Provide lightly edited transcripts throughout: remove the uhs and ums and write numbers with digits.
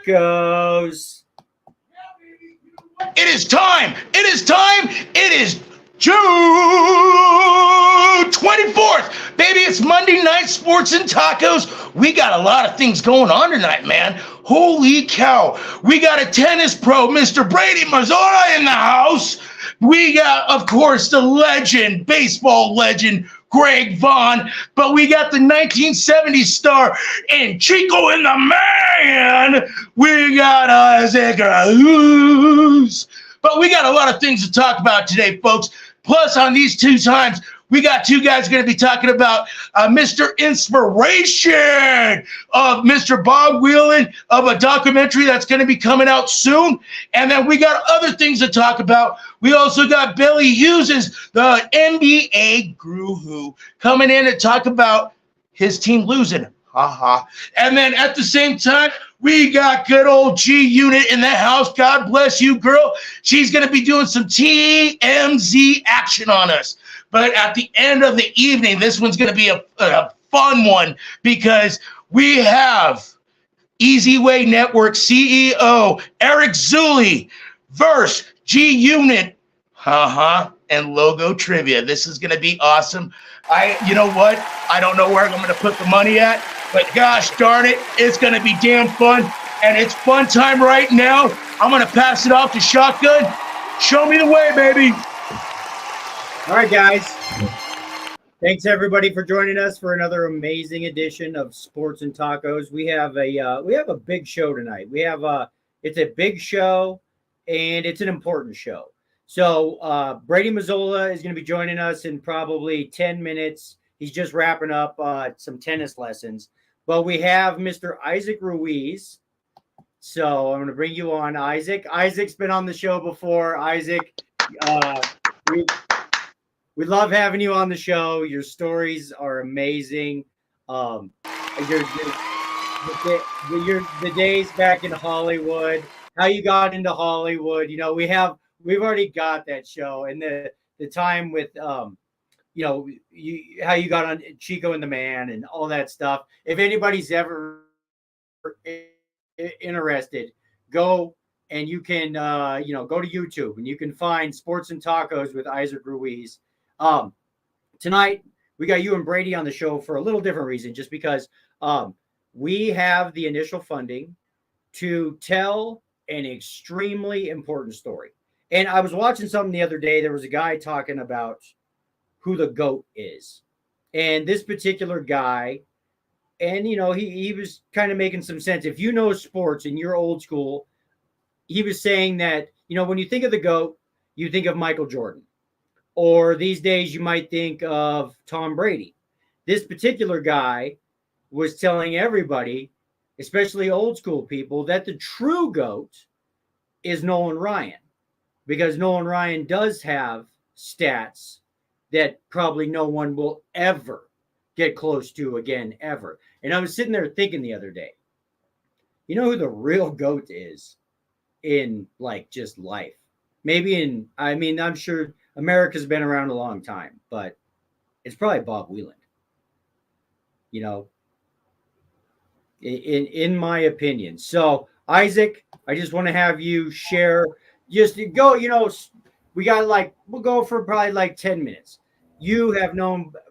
Tacos. It is time. It is time. It is June 24th. Baby, it's Monday Night Sports and Tacos. We got a lot of things going on tonight, man. Holy cow. We got a tennis pro, Mr. Brady Mazzola, in the house. We got, of course, the legend, baseball legend, Greg Vaughn. But we got the 1970s star and Chico and the Man. We got Isaac Cruz. But we got a lot of things to talk about today, folks. Plus, on these two times, we got two guys going to be talking about Mr. Inspiration of Mr. Bob Whelan of a documentary that's going to be coming out soon. And then we got other things to talk about. We also got Billy Hughes, the NBA guru, coming in to talk about his team losing. And then at the same time, we got good old G Unit in the house. God bless you, girl. She's going to be doing some TMZ action on us. But at the end of the evening, this one's going to be a fun one because we have Easy Way Network CEO Eric Zulli versus G Unit. And logo trivia. This is going to be awesome. You know what? I don't know where I'm going to put the money at, but gosh darn it, it's going to be damn fun. And it's fun time right now. I'm going to pass it off to Shotgun. Show me the way, baby. All right, guys. Thanks everybody for joining us for another amazing edition of Sports and Tacos. We have a big show tonight. It's a big show and it's an important show. So Brady Mazzola is going to be joining us in probably 10 minutes. He's just wrapping up some tennis lessons. But we have Mr. Isaac Ruiz. So I'm going to bring you on, Isaac. Isaac's been on the show before. Isaac, we love having you on the show. Your stories are amazing. The days back in Hollywood, how you got into Hollywood. You know, we've already got that show, and the time with how you got on Chico and the Man and all that stuff. If anybody's ever interested, go and you can go to YouTube and you can find Sports and Tacos with Isaac Ruiz. Tonight we got you and Brady on the show for a little different reason, just because we have the initial funding to tell an extremely important story. And I was watching something the other day. There was a guy talking about who the GOAT is. And this particular guy, and he was kind of making some sense. If you know sports and you're old school, he was saying that, when you think of the GOAT, you think of Michael Jordan. Or these days you might think of Tom Brady. This particular guy was telling everybody, especially old school people, that the true GOAT is Nolan Ryan. Because Nolan Ryan does have stats that probably no one will ever get close to again, ever. And I was sitting there thinking the other day, you know who the real GOAT is in just life? I'm sure America's been around a long time, but it's probably Bob Whelan. In my opinion. So, Isaac, I just want to have you share. Just go, we'll go for probably 10 minutes.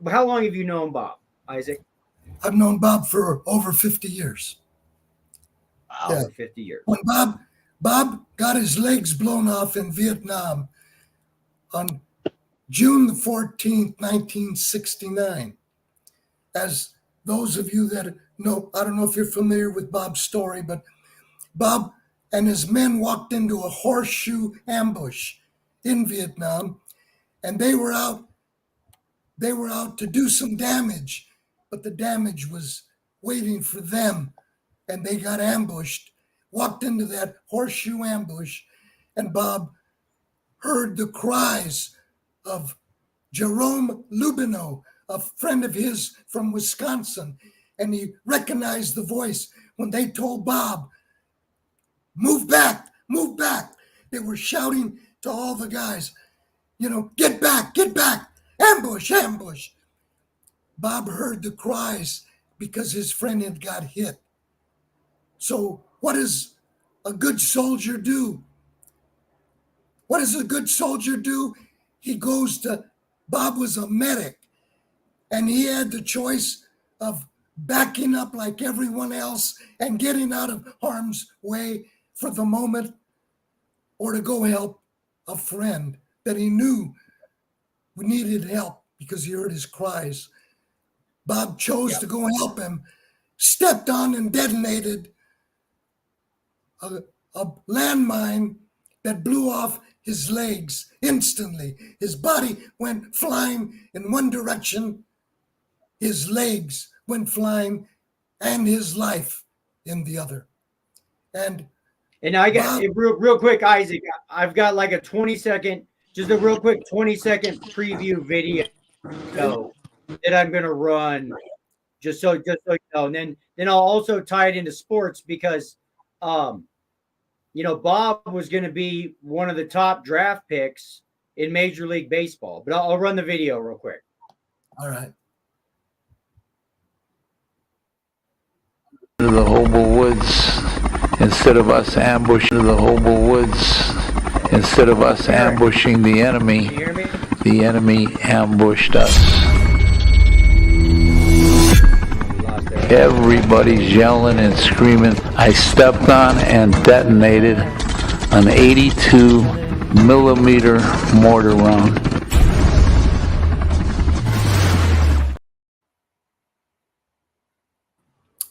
How long have you known Bob, Isaac? I've known Bob for over 50 years. Wow, yeah. Over 50 years. When Bob got his legs blown off in Vietnam on June the 14th, 1969. As those of you that know, I don't know if you're familiar with Bob's story, but Bob and his men walked into a horseshoe ambush in Vietnam, and they were out to do some damage, but the damage was waiting for them, and they got ambushed, walked into that horseshoe ambush, and Bob heard the cries of Jerome Lubino, a friend of his from Wisconsin, and he recognized the voice when they told Bob, move back, move back. They were shouting to all the guys, get back, ambush, ambush. Bob heard the cries because his friend had got hit. So what does a good soldier do? What does a good soldier do? Bob was a medic, and he had the choice of backing up like everyone else and getting out of harm's way for the moment, or to go help a friend that he knew needed help because he heard his cries. Bob chose to go help him, stepped on and detonated a landmine that blew off his legs instantly. His body went flying in one direction, his legs went flying, and his life in the other. And I got real quick, Isaac. I've got like a 20-second, just a real quick 20-second preview video that I'm gonna run, just so you know. And then I'll also tie it into sports because, you know, Bob was going to be one of the top draft picks in Major League Baseball. But I'll run the video real quick. All right. To the Hobo Woods, instead of us ambushing the Hobo Woods, instead of us ambushing the enemy, Can you hear me? the enemy ambushed us. Everybody's yelling and screaming. I stepped on and detonated an 82 millimeter mortar round.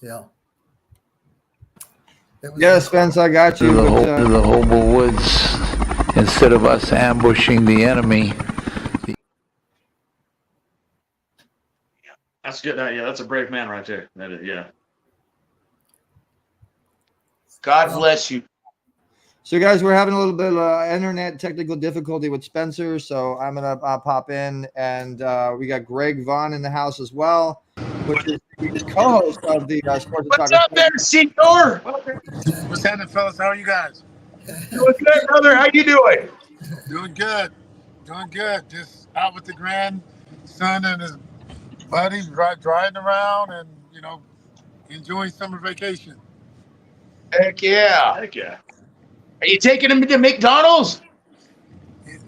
Yeah. Yeah, Spence, I got you. To the Hobo Woods, instead of us ambushing the enemy. That's good. Yeah, that's a brave man right there. That is, yeah. God bless you. So, guys, we're having a little bit of internet technical difficulty with Spencer, so I'm going to pop in. And we got Greg Vaughn in the house as well, which is the co-host of the Sports What's up there, Senor? What's happening, fellas? How are you guys? Doing good, brother. How you doing? Doing good. Doing good. Just out with the grandson and his buddies, driving around and, you know, enjoying summer vacation. Heck yeah. Heck yeah. Are you taking him to McDonald's?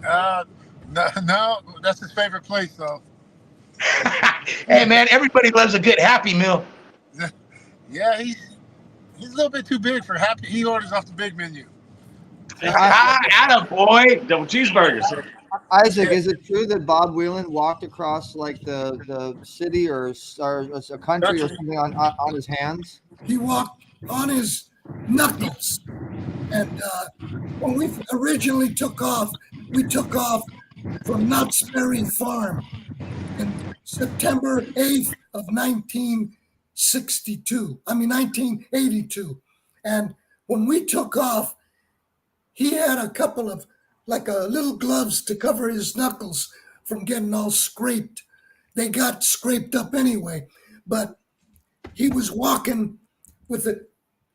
No, that's his favorite place, though. Hey, man, everybody loves a good Happy Meal. Yeah, he's a little bit too big for Happy. He orders off the big menu. Attaboy. Double cheeseburgers. Isaac, is it true that Bob Whelan walked across like the city or a country or something on his hands? He walked on his knuckles. And when we originally took off, we took off from Knott's Berry Farm in September 8th of 1982. And when we took off, he had a couple of little gloves to cover his knuckles from getting all scraped. They got scraped up anyway, but he was walking with it,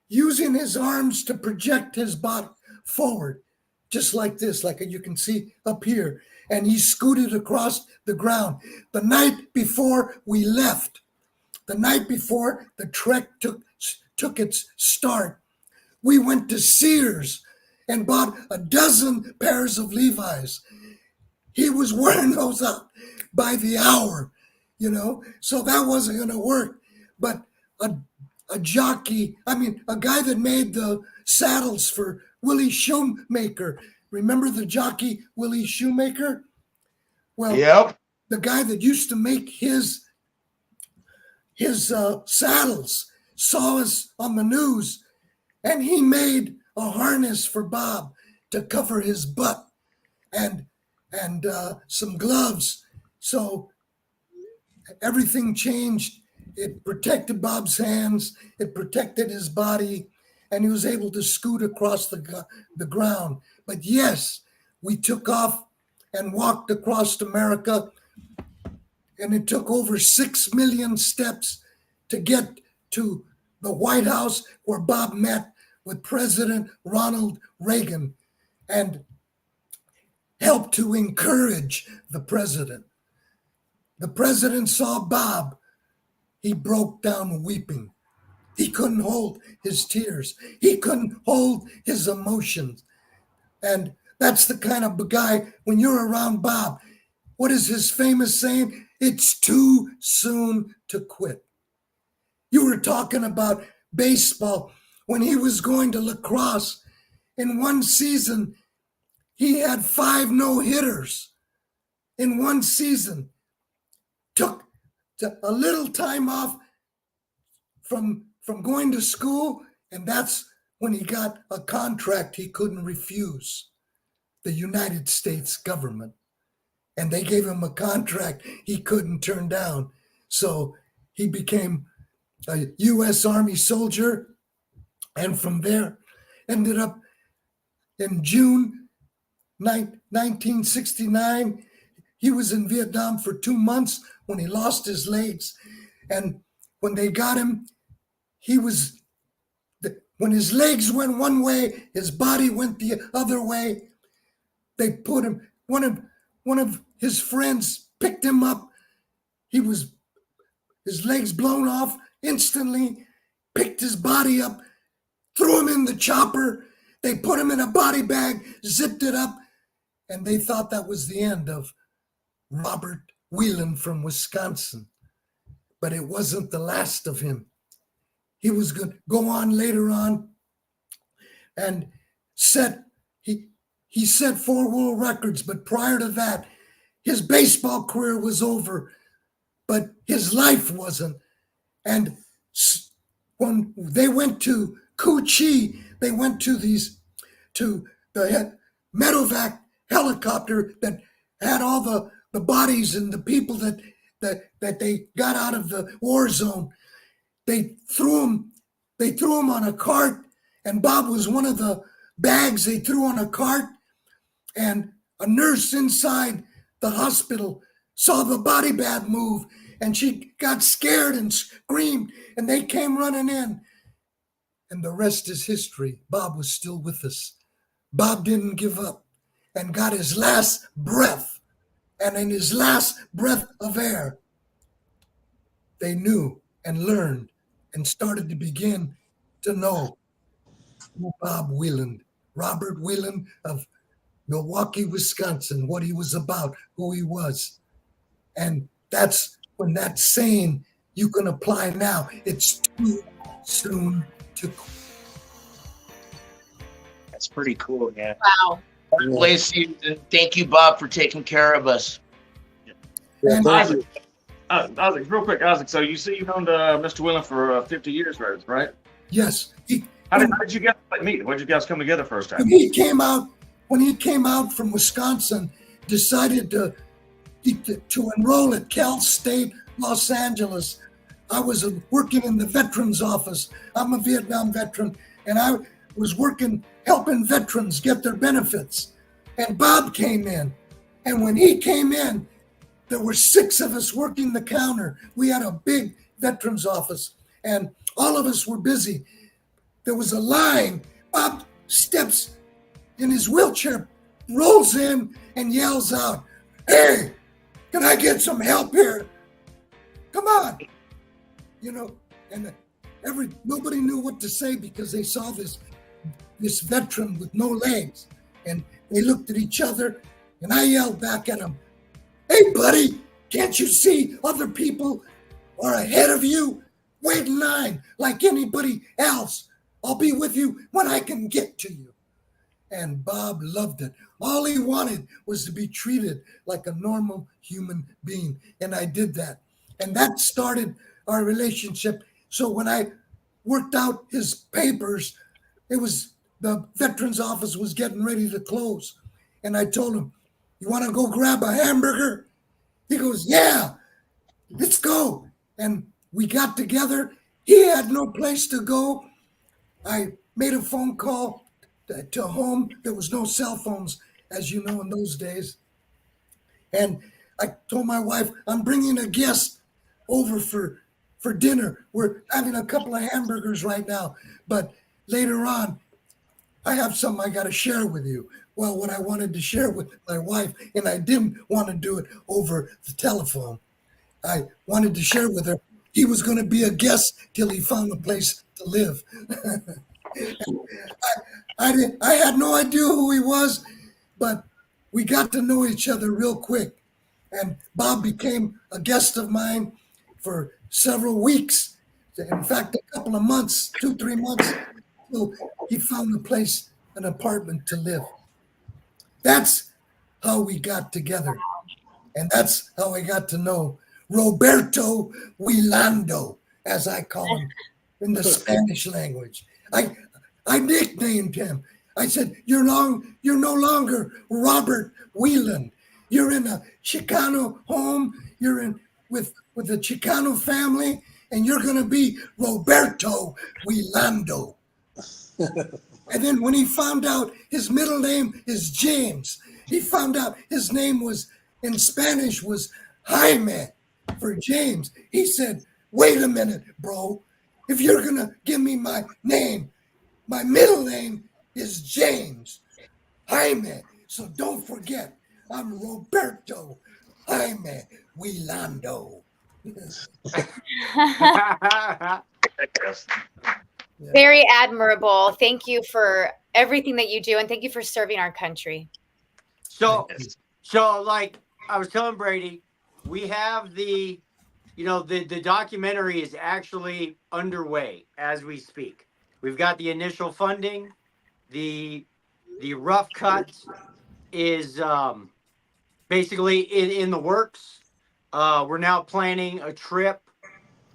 using his arms to project his body forward, just like this, like you can see up here. And he scooted across the ground. The night before we left, the night before the trek took its start, we went to Sears and bought a dozen pairs of Levi's. He was wearing those out by the hour, you know, so that wasn't going to work. But a guy that made the saddles for Willie Shoemaker. Remember the jockey Willie Shoemaker? Well, Yep. The guy that used to make his saddles saw us on the news, and he made a harness for Bob to cover his butt and some gloves. So everything changed. It protected Bob's hands. It protected his body, and he was able to scoot across the ground. But yes, we took off and walked across America, and it took over 6 million steps to get to the White House, where Bob met with President Ronald Reagan and helped to encourage the president. The president saw Bob. He broke down weeping. He couldn't hold his tears. He couldn't hold his emotions. And that's the kind of guy, when you're around Bob, what is his famous saying? It's too soon to quit. You were talking about baseball. When he was going to lacrosse, in one season, he had 5 no-hitters. In one season, took a little time off from going to school, and that's when he got a contract he couldn't refuse, the United States government. And they gave him a contract he couldn't turn down. So he became a U.S. Army soldier, and from there ended up in June 1969. He was in Vietnam for 2 months when he lost his legs. And when they got him, when his legs went one way, his body went the other way. They put him, one of his friends picked him up. His legs blown off instantly, picked his body up, threw him in the chopper. They put him in a body bag, zipped it up, and they thought that was the end of Robert Whelan from Wisconsin. But it wasn't the last of him. He was going to go on later on and he set 4 world records, but prior to that, his baseball career was over, but his life wasn't. And when they went to Cu Chi, they went to the medevac helicopter that had all the bodies and the people that they got out of the war zone. They threw him on a cart, and Bob was one of the bags they threw on a cart. And a nurse inside the hospital saw the body bag move, and she got scared and screamed, and they came running in. And the rest is history. Bob was still with us. Bob didn't give up and got his last breath. And in his last breath of air, they knew and learned and started to begin to know who Bob Whelan, Robert Whelan of Milwaukee, Wisconsin, what he was about, who he was. And that's when that saying you can apply now. It's too soon to quit. That's pretty cool, man. Wow. God bless you. And thank you, Bob, for taking care of us. And Isaac, real quick, Isaac. So you see, you've known Mr. Whelan for 50 years, right? yes, How did you guys meet? When did you guys come together first time? when he came out from Wisconsin, decided to enroll at Cal State Los Angeles. I was working in the veterans office. I'm a Vietnam veteran, and I was working helping veterans get their benefits. And Bob came in, and when he came in, there were 6 of us working the counter. We had a big veterans office, and all of us were busy. There was a line. Bob steps in his wheelchair, rolls in, and yells out, "Hey, can I get some help here? Come on." And nobody knew what to say because they saw this veteran with no legs. And they looked at each other, and I yelled back at him, "Hey, buddy, can't you see other people are ahead of you? Wait in line like anybody else. I'll be with you when I can get to you." And Bob loved it. All he wanted was to be treated like a normal human being. And I did that. And that started our relationship. So when I worked out his papers, the veterans office was getting ready to close. And I told him, "You want to go grab a hamburger?" He goes, "Yeah, let's go." And we got together. He had no place to go. I made a phone call to home. There was no cell phones, as you know, in those days. And I told my wife, "I'm bringing a guest over for dinner. We're having a couple of hamburgers right now, but later on, I have something I got to share with you." Well, what I wanted to share with my wife, and I didn't want to do it over the telephone. I wanted to share with her he was going to be a guest till he found a place to live. I had no idea who he was, but we got to know each other real quick. And Bob became a guest of mine for several weeks. In fact, a couple of months, 2-3 months, till he found a place, an apartment to live. That's how we got together. And that's how I got to know Roberto Huilando, as I call him in the Spanish language. I nicknamed him. I said, you're no longer Robert Whelan. You're in a Chicano home. You're in with a Chicano family, and you're going to be Roberto Huilando. And then when he found out his middle name is James, he found out his name was in Spanish was Jaime for James. He said, wait a minute, bro. If you're going to give me my name, my middle name is James Jaime. So don't forget, I'm Roberto Jaime Huilando. Very admirable. Thank you for everything that you do, and thank you for serving our country. So like I was telling Brady, we have the documentary is actually underway as we speak. We've got the initial funding. The rough cut is basically in the works. We're now planning a trip.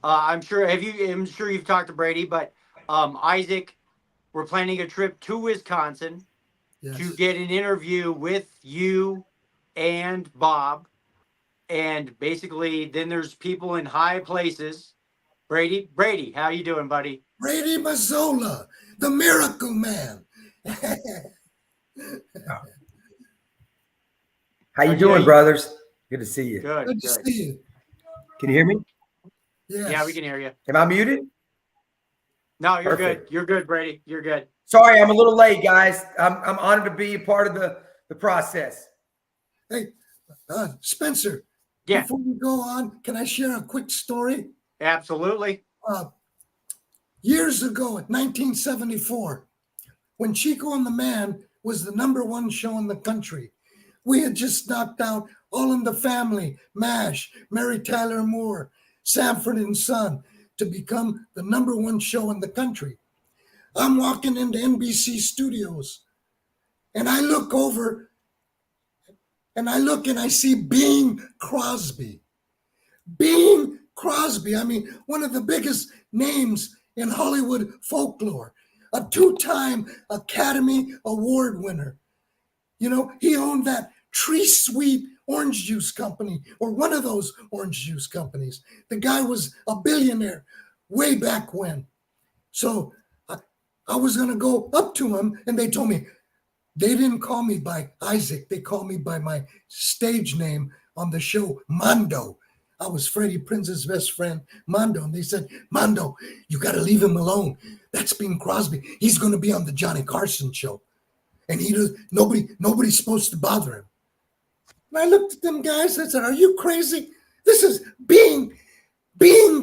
I'm sure you've talked to Brady, but Isaac, we're planning a trip to Wisconsin to get an interview with you and Bob. And basically then there's people in high places. Brady, how you doing, buddy? Brady Mazzola, the Miracle Man. How you doing, brothers? Good to see you. Good to see you. Can you hear me? Yes. Yeah, we can hear you. Am I muted? No, you're Perfect. good. You're good, Brady. You're good. Sorry, I'm a little late, guys. I'm honored to be a part of the process. Hey, Spencer. Yeah. Before we go on, can I share a quick story? Absolutely. Years ago, in 1974, when Chico and the Man was the #1 show in the country, we had just knocked out All in the Family, MASH, Mary Tyler Moore, Sanford and Son to become the #1 show in the country. I'm walking into NBC studios and I look over and I see Bing Crosby. Bing Crosby, I mean, one of the biggest names in Hollywood folklore, a 2-time Academy Award winner. You know, he owned that Tree Sweet orange juice company, or one of those orange juice companies. The guy was a billionaire way back when. So I was going to go up to him, and they told me, they didn't call me by Isaac. They called me by my stage name on the show, Mondo. I was Freddie Prinze's best friend, Mondo. And they said, Mondo, you got to leave him alone. That's Bing Crosby. He's going to be on the Johnny Carson show. And nobody's supposed to bother him. And I looked at them guys. I said, are you crazy? This is Bing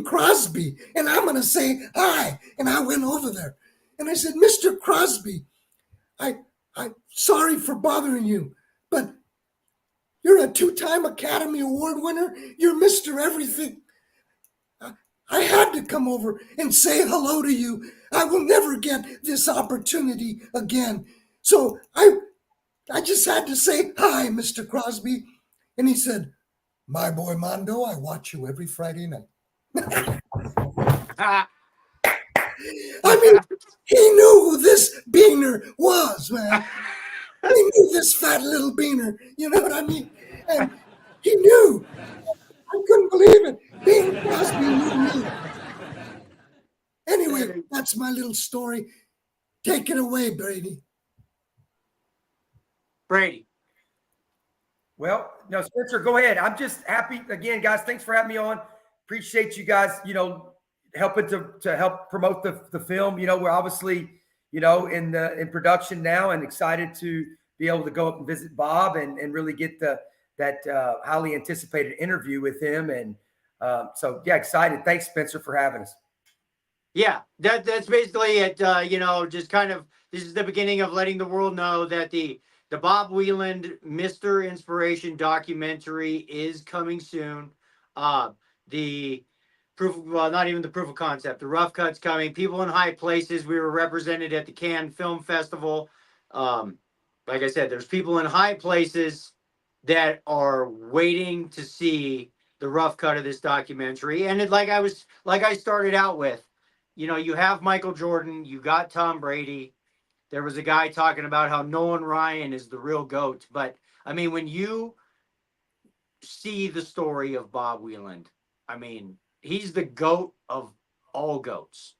Crosby. And I'm going to say hi. And I went over there. And I said, Mr. Crosby, I'm sorry for bothering you, but you're a 2-time Academy Award winner. You're Mr. Everything. I had to come over and say hello to you. I will never get this opportunity again. So I just had to say hi, Mr. Crosby. And he said, my boy Mondo, I watch you every Friday night. I mean, he knew who this Beaner was, man. He knew this fat little Beaner. You know what I mean? And he knew. I couldn't believe it. Bing Crosby knew me. Anyway, that's my little story. Take it away, Brady. Brady. Well, no, Spencer, go ahead. I'm just happy. Again, guys, thanks for having me on. Appreciate you guys, helping to help promote the film. We're obviously, in production now, and excited to be able to go up and visit Bob and really get that highly anticipated interview with him. And So yeah, excited. Thanks, Spencer, for having us. Yeah, that's basically it. Just kind of, this is the beginning of letting the world know that the Bob Wieland Mr. Inspiration documentary is coming soon. The not even the proof of concept. The rough cut's coming. People in high places. We were represented at the Cannes Film Festival. Like I said, there's people in high places that are waiting to see the rough cut of this documentary. And like I started out with, you have Michael Jordan, you got Tom Brady. There was a guy talking about how Nolan Ryan is the real GOAT. But I mean, when you see the story of Bob Wieland, I mean, he's the GOAT of all GOATs,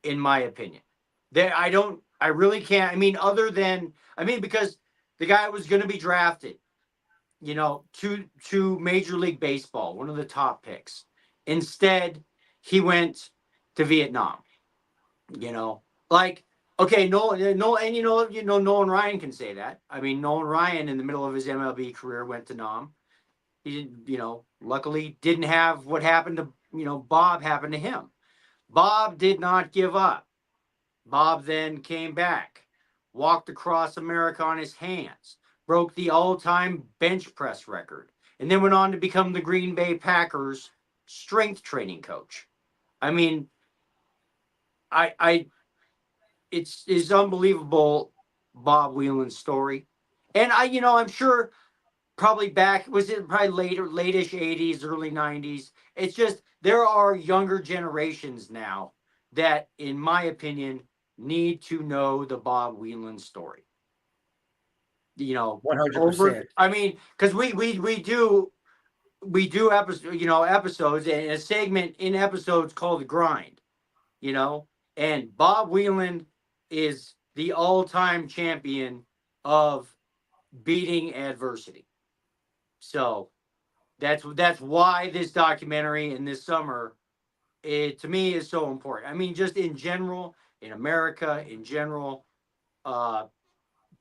in my opinion. I really can't. I mean, because the guy was going to be drafted, to Major League Baseball, one of the top picks. Instead, he went to Vietnam. Okay, Nolan, Nolan Ryan can say that. I mean, Nolan Ryan in the middle of his MLB career went to Nam. He didn't, luckily didn't have what happened to, Bob happened to him. Bob did not give up. Bob then came back, walked across America on his hands, broke the all-time bench press record, and then went on to become the Green Bay Packers strength training coach. I mean, it's unbelievable, Bob Wieland's story. And I'm sure probably late-ish 80s, early 90s. It's just, there are younger generations now that, in my opinion, need to know the Bob Wieland story. 100%. I mean, because we do episodes and a segment in episodes called The Grind, and Bob Wieland is the all-time champion of beating adversity. So that's why this documentary in this summer, to me, is so important. I mean, just in general, in America, in general,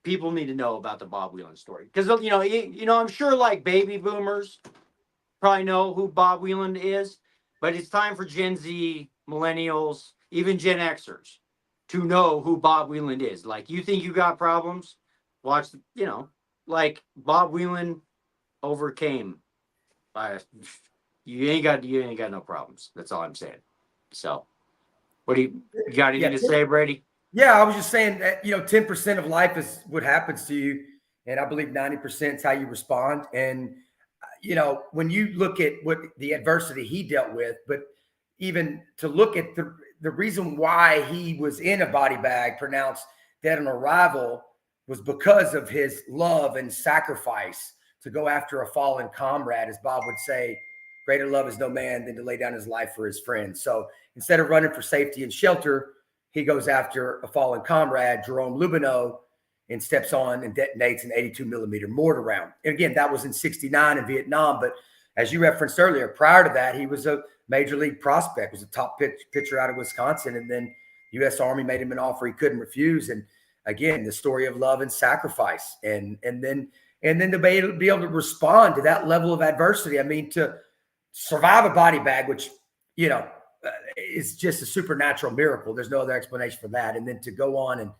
people need to know about the Bob Wieland story. Because, I'm sure like baby boomers probably know who Bob Wieland is, but it's time for Gen Z, millennials, even Gen Xers to know who Bob Wieland is. Like, you think you got problems? Watch, like Bob Wieland overcame. You ain't got no problems. That's all I'm saying. So, what do you got anything to say, Brady? Yeah, I was just saying that 10% of life is what happens to you, and I believe 90% is how you respond. And when you look at what the adversity he dealt with, but even to look at the reason why he was in a body bag pronounced dead on arrival was because of his love and sacrifice to go after a fallen comrade. As Bob would say, greater love is no man than to lay down his life for his friends. So instead of running for safety and shelter, he goes after a fallen comrade, Jerome Lubino, and steps on and detonates an 82 millimeter mortar round. And again, that was in 69 in Vietnam. But as you referenced earlier, prior to that, he was a major league prospect, was a top pitcher out of Wisconsin. And then U.S. Army made him an offer he couldn't refuse. And again, the story of love and sacrifice. And then to be able to respond to that level of adversity. I mean, to survive a body bag, which, is just a supernatural miracle. There's no other explanation for that. And then to go on and,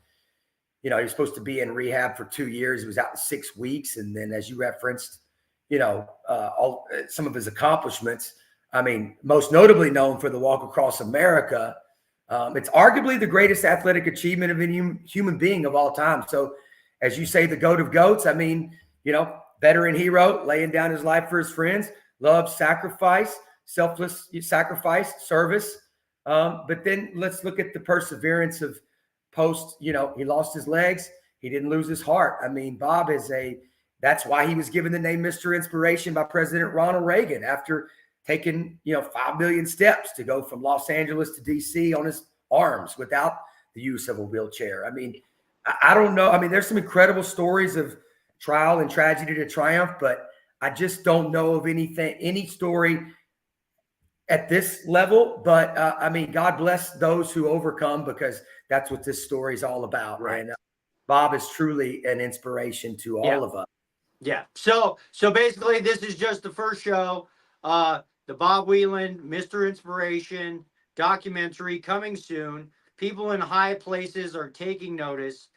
he was supposed to be in rehab for 2 years. He was out in 6 weeks. And then, as you referenced, some of his accomplishments. I mean, most notably known for the walk across America. It's arguably the greatest athletic achievement of any human being of all time. So, as you say, the GOAT of GOATs, I mean, veteran hero, laying down his life for his friends, love, sacrifice, selfless sacrifice, service. But then let's look at the perseverance of post, he lost his legs. He didn't lose his heart. I mean, Bob that's why he was given the name Mr. Inspiration by President Ronald Reagan after taking, 5 million steps to go from Los Angeles to DC on his arms without the use of a wheelchair. I mean, I don't know. I mean, there's some incredible stories of trial and tragedy to triumph, but I just don't know of any story at this level. But I mean, God bless those who overcome, because that's what this story is all about. Right. And Bob is truly an inspiration to all of us. Yeah. So basically, this is just the first show. the Bob Whelan, Mr. Inspiration documentary coming soon. People in high places are taking notice,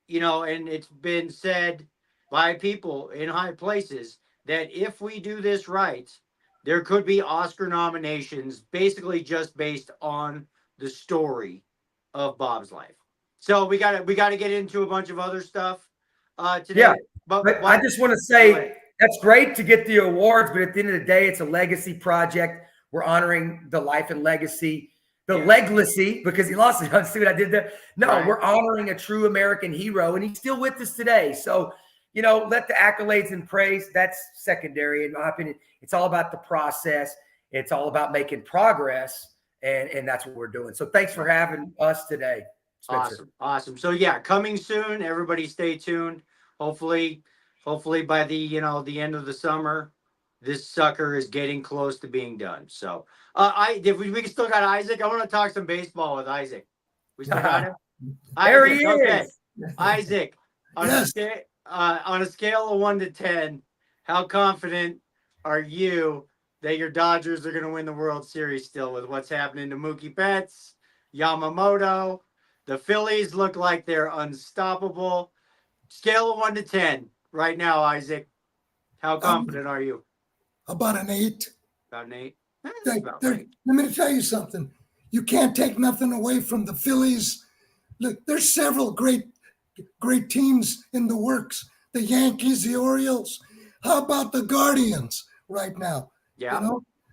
and it's been said by people in high places that if we do this right, there could be Oscar nominations basically just based on the story of Bob's life. So we got to get into a bunch of other stuff today. Yeah, but I just want to say that's great to get the awards, but at the end of the day, it's a legacy project. We're honoring the life and legacy, the legacy, because he lost it. See what I did there? No, Right. We're honoring a true American hero, and he's still with us today. So, let the accolades and praise, that's secondary. In my opinion, it's all about the process. It's all about making progress, and that's what we're doing. So thanks for having us today, Spencer. Awesome. So coming soon. Everybody stay tuned. Hopefully by the end of the summer, this sucker is getting close to being done. So we still got Isaac. I want to talk some baseball with Isaac. We still got him. There Isaac, he okay. is. Isaac, on a scale of 1 to 10, how confident are you that your Dodgers are going to win the World Series still with what's happening to Mookie Betts, Yamamoto? The Phillies look like they're unstoppable. Scale of 1 to 10 right now, Isaac. How confident are you? About an 8. About an 8? Let me tell you something. You can't take nothing away from the Phillies. Look, there's several great teams in the works. The Yankees, the Orioles. How about the Guardians right now? Yeah.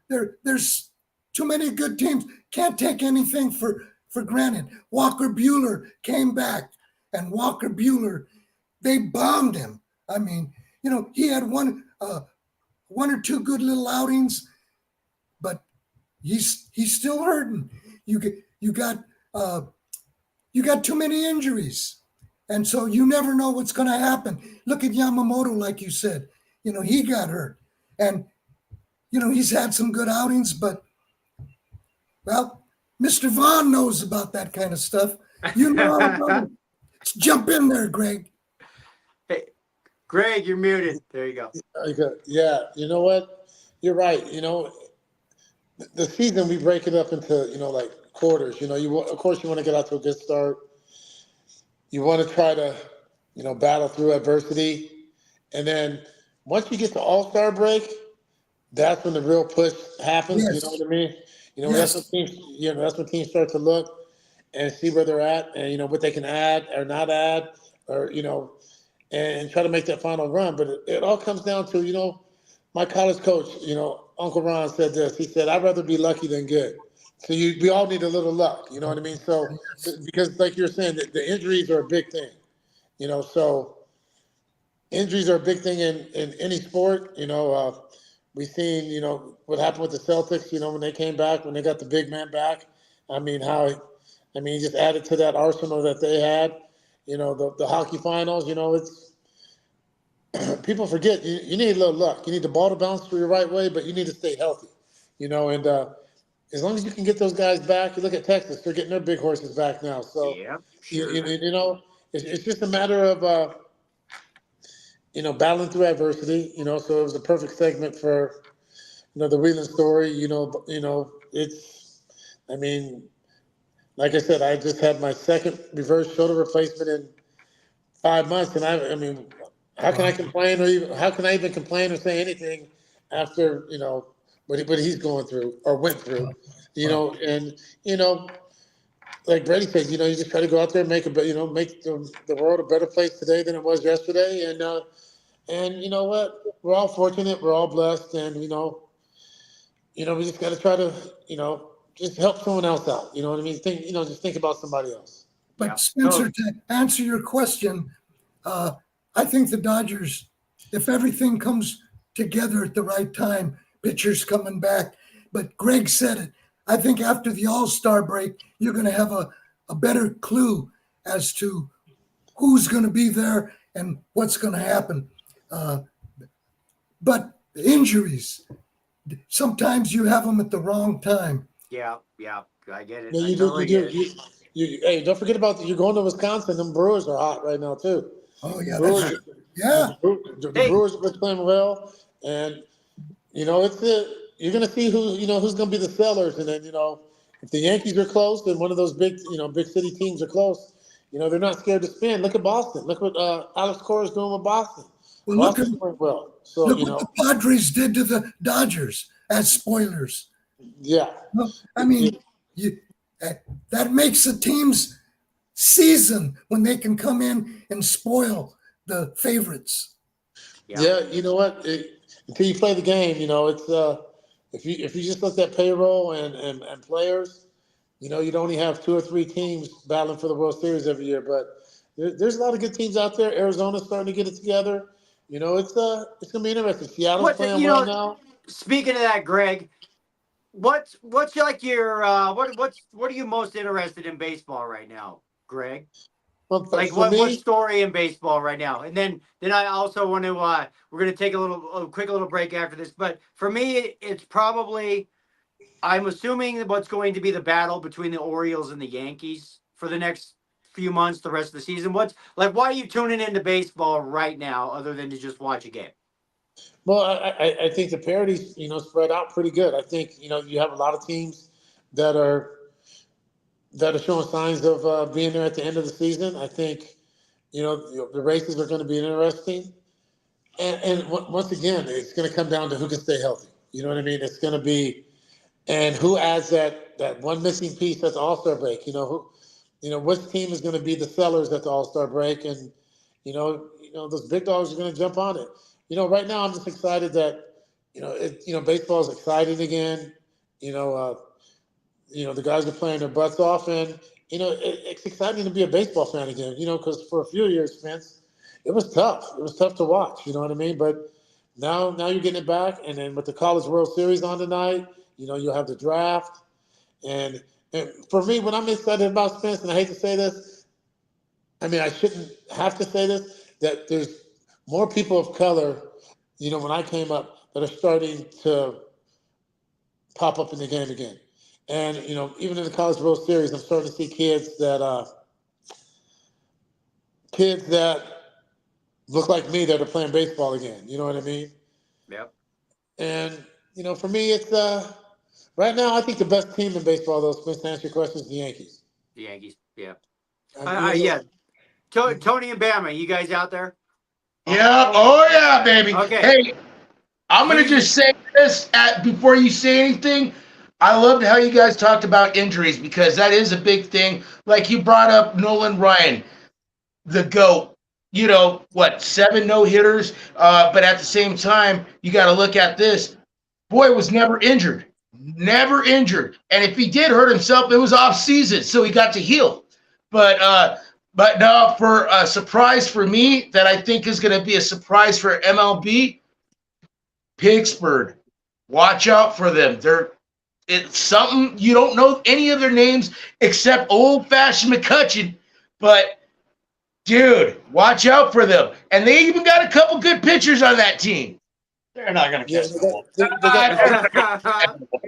There's too many good teams. Can't take anything for granted. Walker Buehler came back, and Walker Buehler, they bombed him. I mean, he had one or two good little outings, but he's still hurting. You got too many injuries, and so you never know what's going to happen. Look at Yamamoto, like you said. He got hurt, and he's had some good outings, but Mr. Vaughn knows about that kind of stuff. Jump in there, Greg. Hey, Greg, you're muted. There you go. Okay. Yeah, you know what? You're right. The season, we break it up into, like quarters. Of course, you want to get out to a good start. You want to try to, battle through adversity. And then once you get to All-Star break, that's when the real push happens. Yes. You know what I mean? Yes. That's when teams start to look and see where they're at and, what they can add or not add or, and try to make that final run. But it all comes down to, my college coach, Uncle Ron said this. He said, I'd rather be lucky than good. So we all need a little luck, you know what I mean? So because like you're saying, the injuries are a big thing, so injuries are a big thing in any sport. We've seen, what happened with the Celtics, when they came back, when they got the big man back. He just added to that arsenal that they had. The hockey finals, it's people forget you need a little luck. You need the ball to bounce the right way, but you need to stay healthy, and as long as you can get those guys back, you look at Texas, they're getting their big horses back now. So, sure. It's just a matter of, battling through adversity, so it was a perfect segment for, the Whelan story, like I said, I just had my second reverse shoulder replacement in 5 months. And how can I complain how can I even complain or say anything after, what he's going through or went through, like Brady said, you just try to go out there and make the world a better place today than it was yesterday. And you know what? We're all fortunate. We're all blessed. And, we just got to try to, just help someone else out. You know what I mean? Just think about somebody else. But Spencer, to answer your question, I think the Dodgers, if everything comes together at the right time, pitchers coming back. But Greg said it. I think after the All-Star break, you're going to have a better clue as to who's going to be there and what's going to happen. But injuries, sometimes you have them at the wrong time. Yeah, I get it. Yeah, you do. Hey, don't forget about you're going to Wisconsin. Them Brewers are hot right now too. Oh yeah, The Brewers are playing well, and it's you're gonna see who's gonna be the sellers, and then if the Yankees are close, then one of those big city teams are close. They're not scared to spend. Look at Boston. Look what Alex Cora is doing with Boston. Well, Boston's doing well. So look what the Padres did to the Dodgers as spoilers. yeah. No, I mean, that makes a team's season when they can come in and spoil the favorites. Yeah, you know what? Until you play the game, it's if you just look at payroll and players, you'd only have 2 or 3 teams battling for the World Series every year. But there's a lot of good teams out there. Arizona's starting to get it together. It's gonna be interesting. Seattle's playing well now. Speaking of that, Greg, what's like your what are you most interested in baseball right now, Greg? Well, Like what story in baseball right now? And then I also want to we're gonna take a quick little break after this. But for me, it's probably I'm assuming what's going to be the battle between the Orioles and the Yankees for the next few months, the rest of the season. Why are you tuning into baseball right now other than to just watch a game? Well, I think the parity's spread out pretty good. I think you have a lot of teams that are showing signs of being there at the end of the season. I think the races are going to be interesting, and once again, it's going to come down to who can stay healthy. You know what I mean? It's going to be and who adds that one missing piece at the All-Star break. Which team is going to be the sellers at the All-Star break, and those big dogs are going to jump on it. Right now I'm just excited that baseball is exciting again. The guys are playing their butts off, and it's exciting to be a baseball fan again. Because for a few years, Spence, it was tough. It was tough to watch. You know what I mean? But now you're getting it back, and then with the College World Series on tonight, you'll have the draft, and for me, what I'm excited about, Spence, and I hate to say this, I mean I shouldn't have to say this, that there's more people of color, when I came up, that are starting to pop up in the game again. And, even in the College World Series, I'm starting to see kids that look like me that are playing baseball again. You know what I mean? Yep. And, for me, it's right now, I think the best team in baseball, though, Spence, to answer your question, is the Yankees. The Yankees, yeah. Yeah. Tony and Bama, you guys out there? Yeah. Oh, yeah, baby. Okay. Hey, I'm going to just say this before you say anything. I loved how you guys talked about injuries because that is a big thing. Like you brought up Nolan Ryan, the GOAT. 7 no-hitters. But at the same time, you got to look at this. Boy was never injured. Never injured. And if he did hurt himself, it was off season, so he got to heal. But no, for a surprise for me that I think is going to be a surprise for MLB, Pittsburgh. Watch out for them. It's something you don't know any of their names except old-fashioned McCutcheon. But, dude, watch out for them. And they even got a couple good pitchers on that team. They're not going to catch the ball.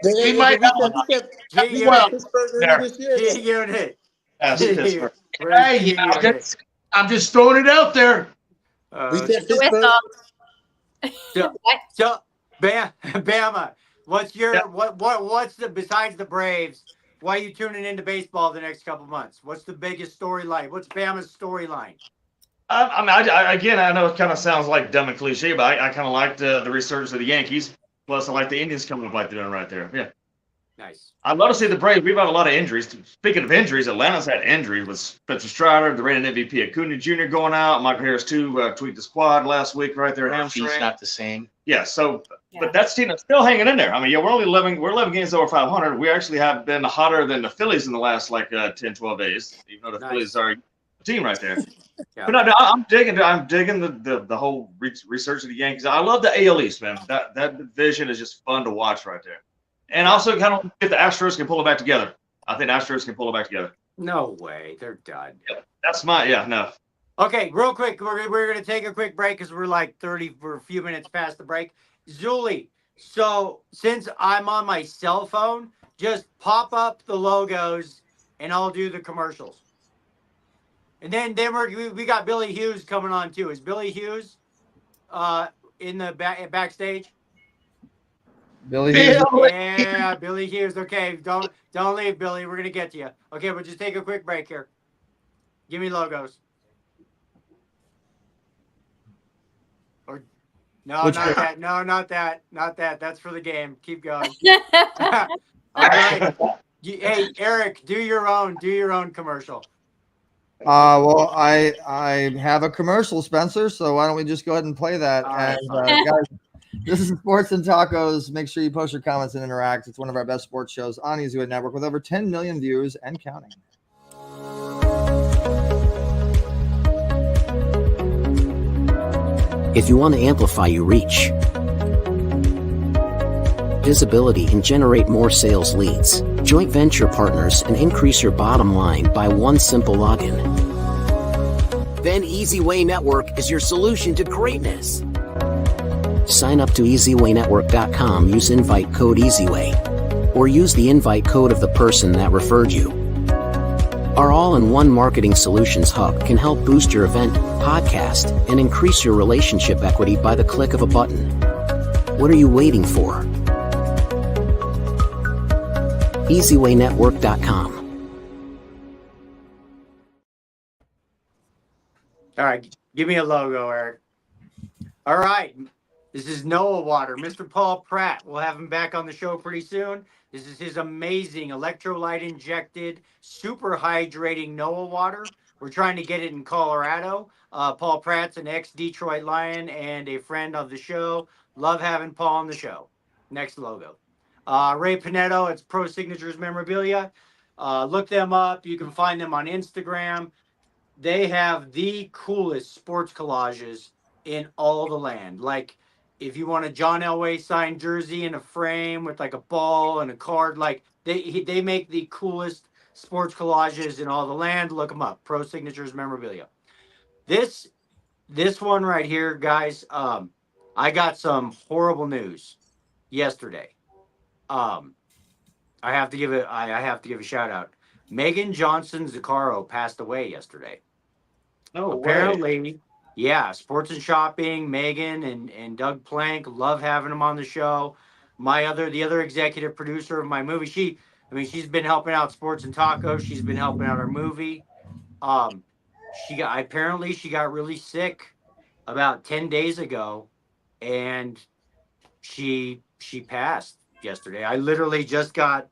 They might unit. Hey, I'm just throwing it out there. We said Pittsburgh. What? Bama, what's the besides the Braves? Why are you tuning into baseball the next couple months? What's the biggest storyline? What's Bama's storyline? I know it kind of sounds like dumb and cliche, but I kind of like the resurgence of the Yankees. Plus, I like the Indians coming up like they're doing right there. Yeah. Nice. I'd love to see the Braves. We've had a lot of injuries. Speaking of injuries, Atlanta's had injuries with Spencer Strider, the reigning MVP Acuna Jr. going out. Michael Harris, too, tweaked his quad last week right there. Hamstring. He's not the same. Yeah, but that's team that's still hanging in there. I mean, we're 11 games over 500. We actually have been hotter than the Phillies in the last 10, 12 days, even though the Phillies are a team right there. Yeah. But no, I'm digging the whole research of the Yankees. I love the AL East, man. That division is just fun to watch right there. And also kind of if the Astros can pull it back together. I think Astros can pull it back together. No way. They're done. Yeah, no. Okay, real quick. We're going to take a quick break because we're we're a few minutes past the break. Zuli, so since I'm on my cell phone, just pop up the logos and I'll do the commercials. And then we got Billy Hughes coming on too. Is Billy Hughes in the backstage? Billy Hughes. Yeah, Billy Hughes. Okay, don't leave, Billy. We're gonna get to you. Okay, we'll just take a quick break here. Give me logos. Or no, Which not that. No, not that. Not that. That's for the game. Keep going. All right. Hey, Eric, do your own commercial. well, I have a commercial, Spencer. So why don't we just go ahead and play that? All right, And guys, this is Sports and Tacos. Make sure you post your comments and interact. It's one of our best sports shows on EasyWay Network with over 10 million views and counting. If you want to amplify your reach, visibility, and generate more sales leads, joint venture partners, and increase your bottom line by one simple login, then EasyWay Network is your solution to greatness. Sign up to EasyWayNetwork.com, use invite code EasyWay, or use the invite code of the person that referred you. Our all-in-one marketing solutions hub can help boost your event, podcast, and increase your relationship equity by the click of a button. What are you waiting for? EasyWayNetwork.com. All right, give me a logo, Eric. All right, this is Noah Water, Mr. Paul Pratt. We'll have him back on the show pretty soon. This is his amazing electrolyte injected, super hydrating Noah Water. We're trying to get it in Colorado. Paul Pratt's an ex-Detroit Lion and a friend of the show. Love having Paul on the show. Next logo. Ray Pinetto, it's Pro Signatures Memorabilia. Look them up. You can find them on Instagram. They have the coolest sports collages in all the land. Like, if you want a John Elway signed jersey in a frame with like a ball and a card, like they make the coolest sports collages in all the land. Look them up. Pro Signatures Memorabilia. This one right here, guys. I got some horrible news yesterday. I have to give a shout out. Megan Johnson Zuccaro passed away yesterday. No Apparently, way. yeah, Sports and Shopping, Megan and Doug Plank, love having them on the show. The other executive producer of my movie, she's been helping out Sports and Tacos. She's been helping out our movie. She got really sick about 10 days ago, and she passed yesterday. I literally just got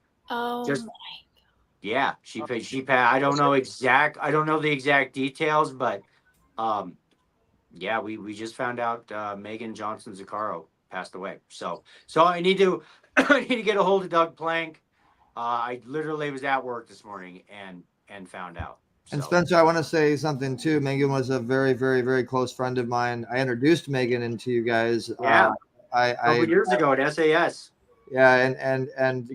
yeah, she passed. I don't know the exact details, but yeah, we just found out Megan Johnson Zuccaro passed away. So I need to I need to get a hold of Doug Plank. I literally was at work this morning and found out. And Spencer, I want to say something too. Megan was a very, very, very close friend of mine. I introduced Megan into you guys. Yeah, a couple years ago at SAS. Yeah, and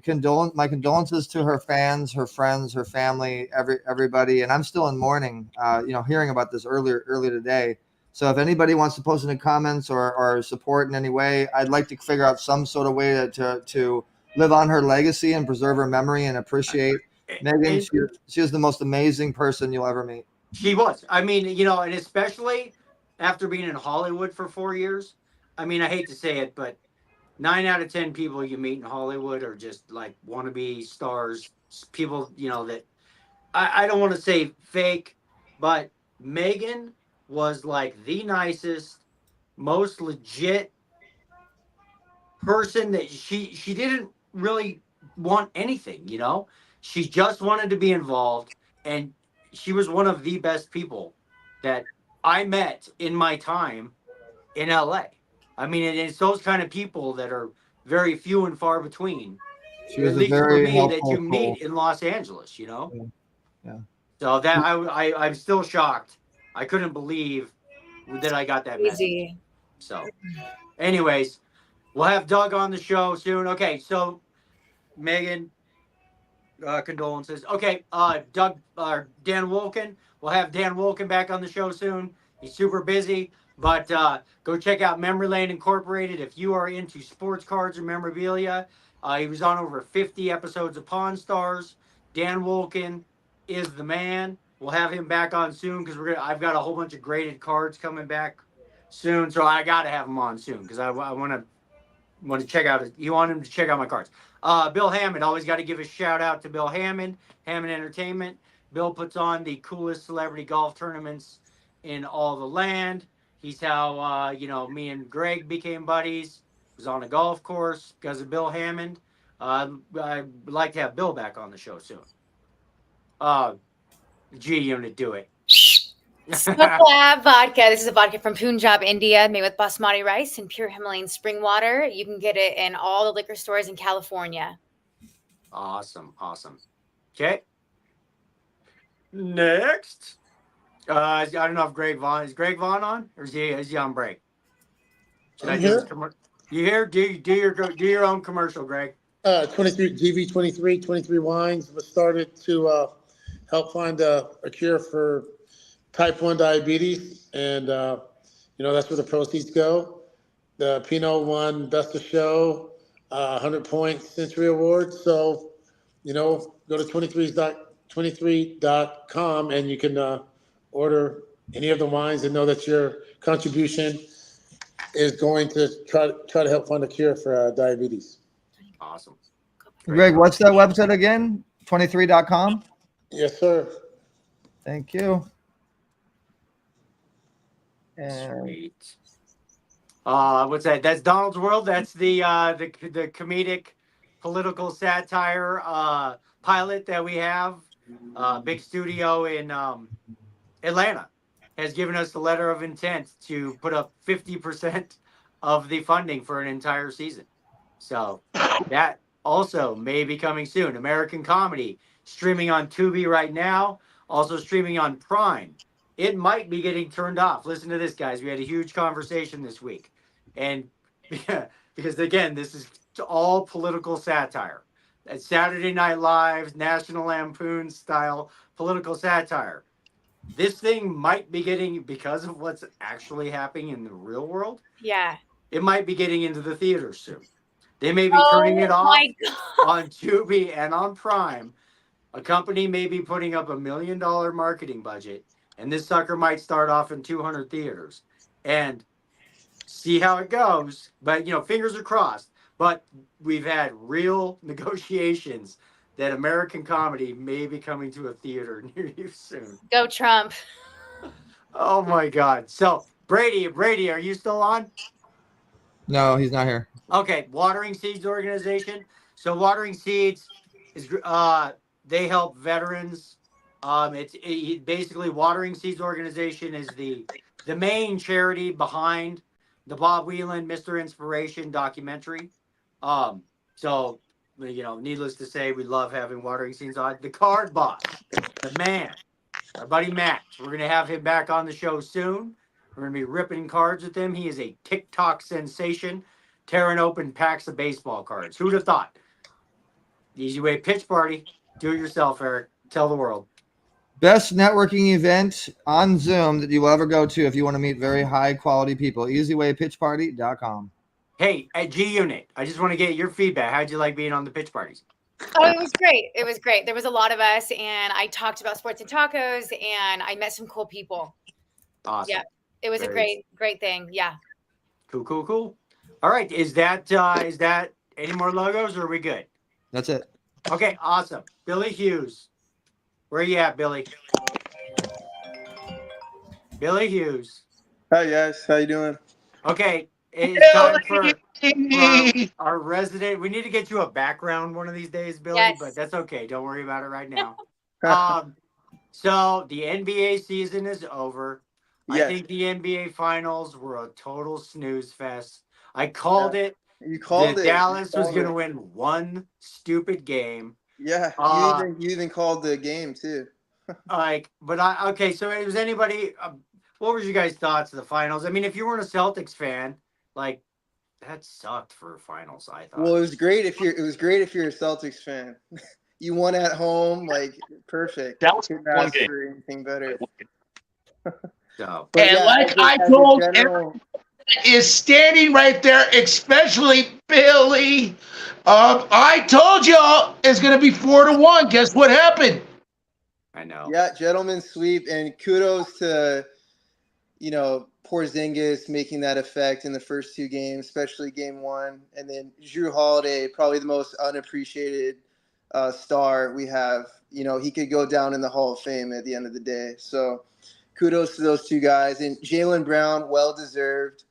my condolences to her fans, her friends, her family, everybody. And I'm still in mourning. Hearing about this earlier today. So if anybody wants to post any comments or support in any way, I'd like to figure out some sort of way to live on her legacy and preserve her memory and appreciate Megan. She was the most amazing person you'll ever meet. She was. I mean, and especially after being in Hollywood for 4 years. I mean, I hate to say it, but 9 out of 10 people you meet in Hollywood are just like wannabe stars. People, that I don't want to say fake, but Megan was like the nicest, most legit person that she didn't really want anything, She just wanted to be involved, and she was one of the best people that I met in my time in LA. I mean, it's those kind of people that are very few and far between. She was at least very for me, helpful, that you meet in Los Angeles, Yeah. So that I'm still shocked. I couldn't believe that I got that message. So, anyways, we'll have Doug on the show soon. Okay, so Megan, condolences. Okay, Dan Wolken. We'll have Dan Wolken back on the show soon. He's super busy, but go check out Memory Lane Incorporated if you are into sports cards or memorabilia. He was on over 50 episodes of Pawn Stars. Dan Wolken is the man. We'll have him back on soon because I've got a whole bunch of graded cards coming back soon, so I got to have him on soon because I want to want to check out. You want him to check out my cards. Bill Hammond. Always got to give a shout out to Bill Hammond. Hammond Entertainment. Bill puts on the coolest celebrity golf tournaments in all the land. He's how me and Greg became buddies. Was on a golf course because of Bill Hammond. I'd like to have Bill back on the show soon. G Unit, do it. Smoked vodka. This is a vodka from Punjab, India, made with basmati rice and pure Himalayan spring water. You can get it in all the liquor stores in California. Awesome. Okay. Next. I don't know if Greg Vaughn is Greg Vaughn on, or is he on break? Should I do this you here? Do your own commercial, Greg. 23 GV23, 23 wines was started to help find a cure for type 1 diabetes, and that's where the proceeds go. The Pinot won Best of Show, 100-point Century Award. So, go to 23.com and you can order any of the wines and know that your contribution is going to try to help find a cure for diabetes. Awesome. Greg, what's that website again? 23.com? Yes, sir. Thank you. Sweet. What's that? That's Donald's World. That's the comedic political satire pilot that we have. Big studio in Atlanta has given us the letter of intent to put up 50% of the funding for an entire season. So that also may be coming soon. American Comedy streaming on Tubi right now, also streaming on Prime. It might be getting turned off. Listen to this, guys. We had a huge conversation this week. And because, again, this is all political satire. That's Saturday Night Live's National Lampoon style political satire. This thing might be getting, because of what's actually happening in the real world, Yeah. it might be getting into the theaters soon. They may be turning it off on Tubi and on Prime. A company may be putting up $1 million marketing budget, and this sucker might start off in 200 theaters. And see how it goes. But, fingers are crossed. But we've had real negotiations that American Comedy may be coming to a theater near you soon. Go Trump. Oh, my God. So, Brady, are you still on? No, he's not here. Okay, Watering Seeds organization. So Watering Seeds is they help veterans. Basically Watering Seeds organization is the main charity behind the Bob Whelan Mr. Inspiration documentary. So needless to say, we love having Watering Seeds on. The Card Boss, the man, our buddy Matt. We're gonna have him back on the show soon. We're gonna be ripping cards with him. He is a TikTok sensation, tearing open packs of baseball cards. Who'd have thought? Easy Way Pitch Party. Do it yourself, Eric. Tell the world. Best networking event on Zoom that you will ever go to if you want to meet very high quality people. EasyWayPitchParty.com. Hey, at G Unit, I just want to get your feedback. How'd you like being on the pitch parties? Oh, it was great. It was great. There was a lot of us, and I talked about sports and tacos, and I met some cool people. Awesome. Yeah, it was a great thing. Yeah. Cool. All right. Is that any more logos, or are we good? That's it. Okay, awesome. Billy Hughes. Where you at, Billy? Billy Hughes. Hi, guys. How you doing? Okay. It's time for our resident. We need to get you a background one of these days, Billy, Yes. but that's okay. Don't worry about it right now. So the NBA season is over. Yes. I think the NBA finals were a total snooze fest. I called it. You called it. Dallas was going to win one stupid game. Yeah, you even called the game too. Okay. So it was anybody. What were your guys' thoughts of the finals? I mean, if you weren't a Celtics fan, that sucked for finals. I thought. Well, it was great if you're a Celtics fan. You won at home, perfect. Dallas couldn't won ask game. for anything better. So, Eric is standing right there, especially Billy. I told y'all it's going to be 4-1. Guess what happened? I know. Yeah, gentlemen sweep, and kudos to Porzingis making that effect in the first 2 games, especially game 1, and then Jrue Holiday, probably the most unappreciated star we have. He could go down in the Hall of Fame at the end of the day. So kudos to those 2 guys. And Jaylen Brown, well-deserved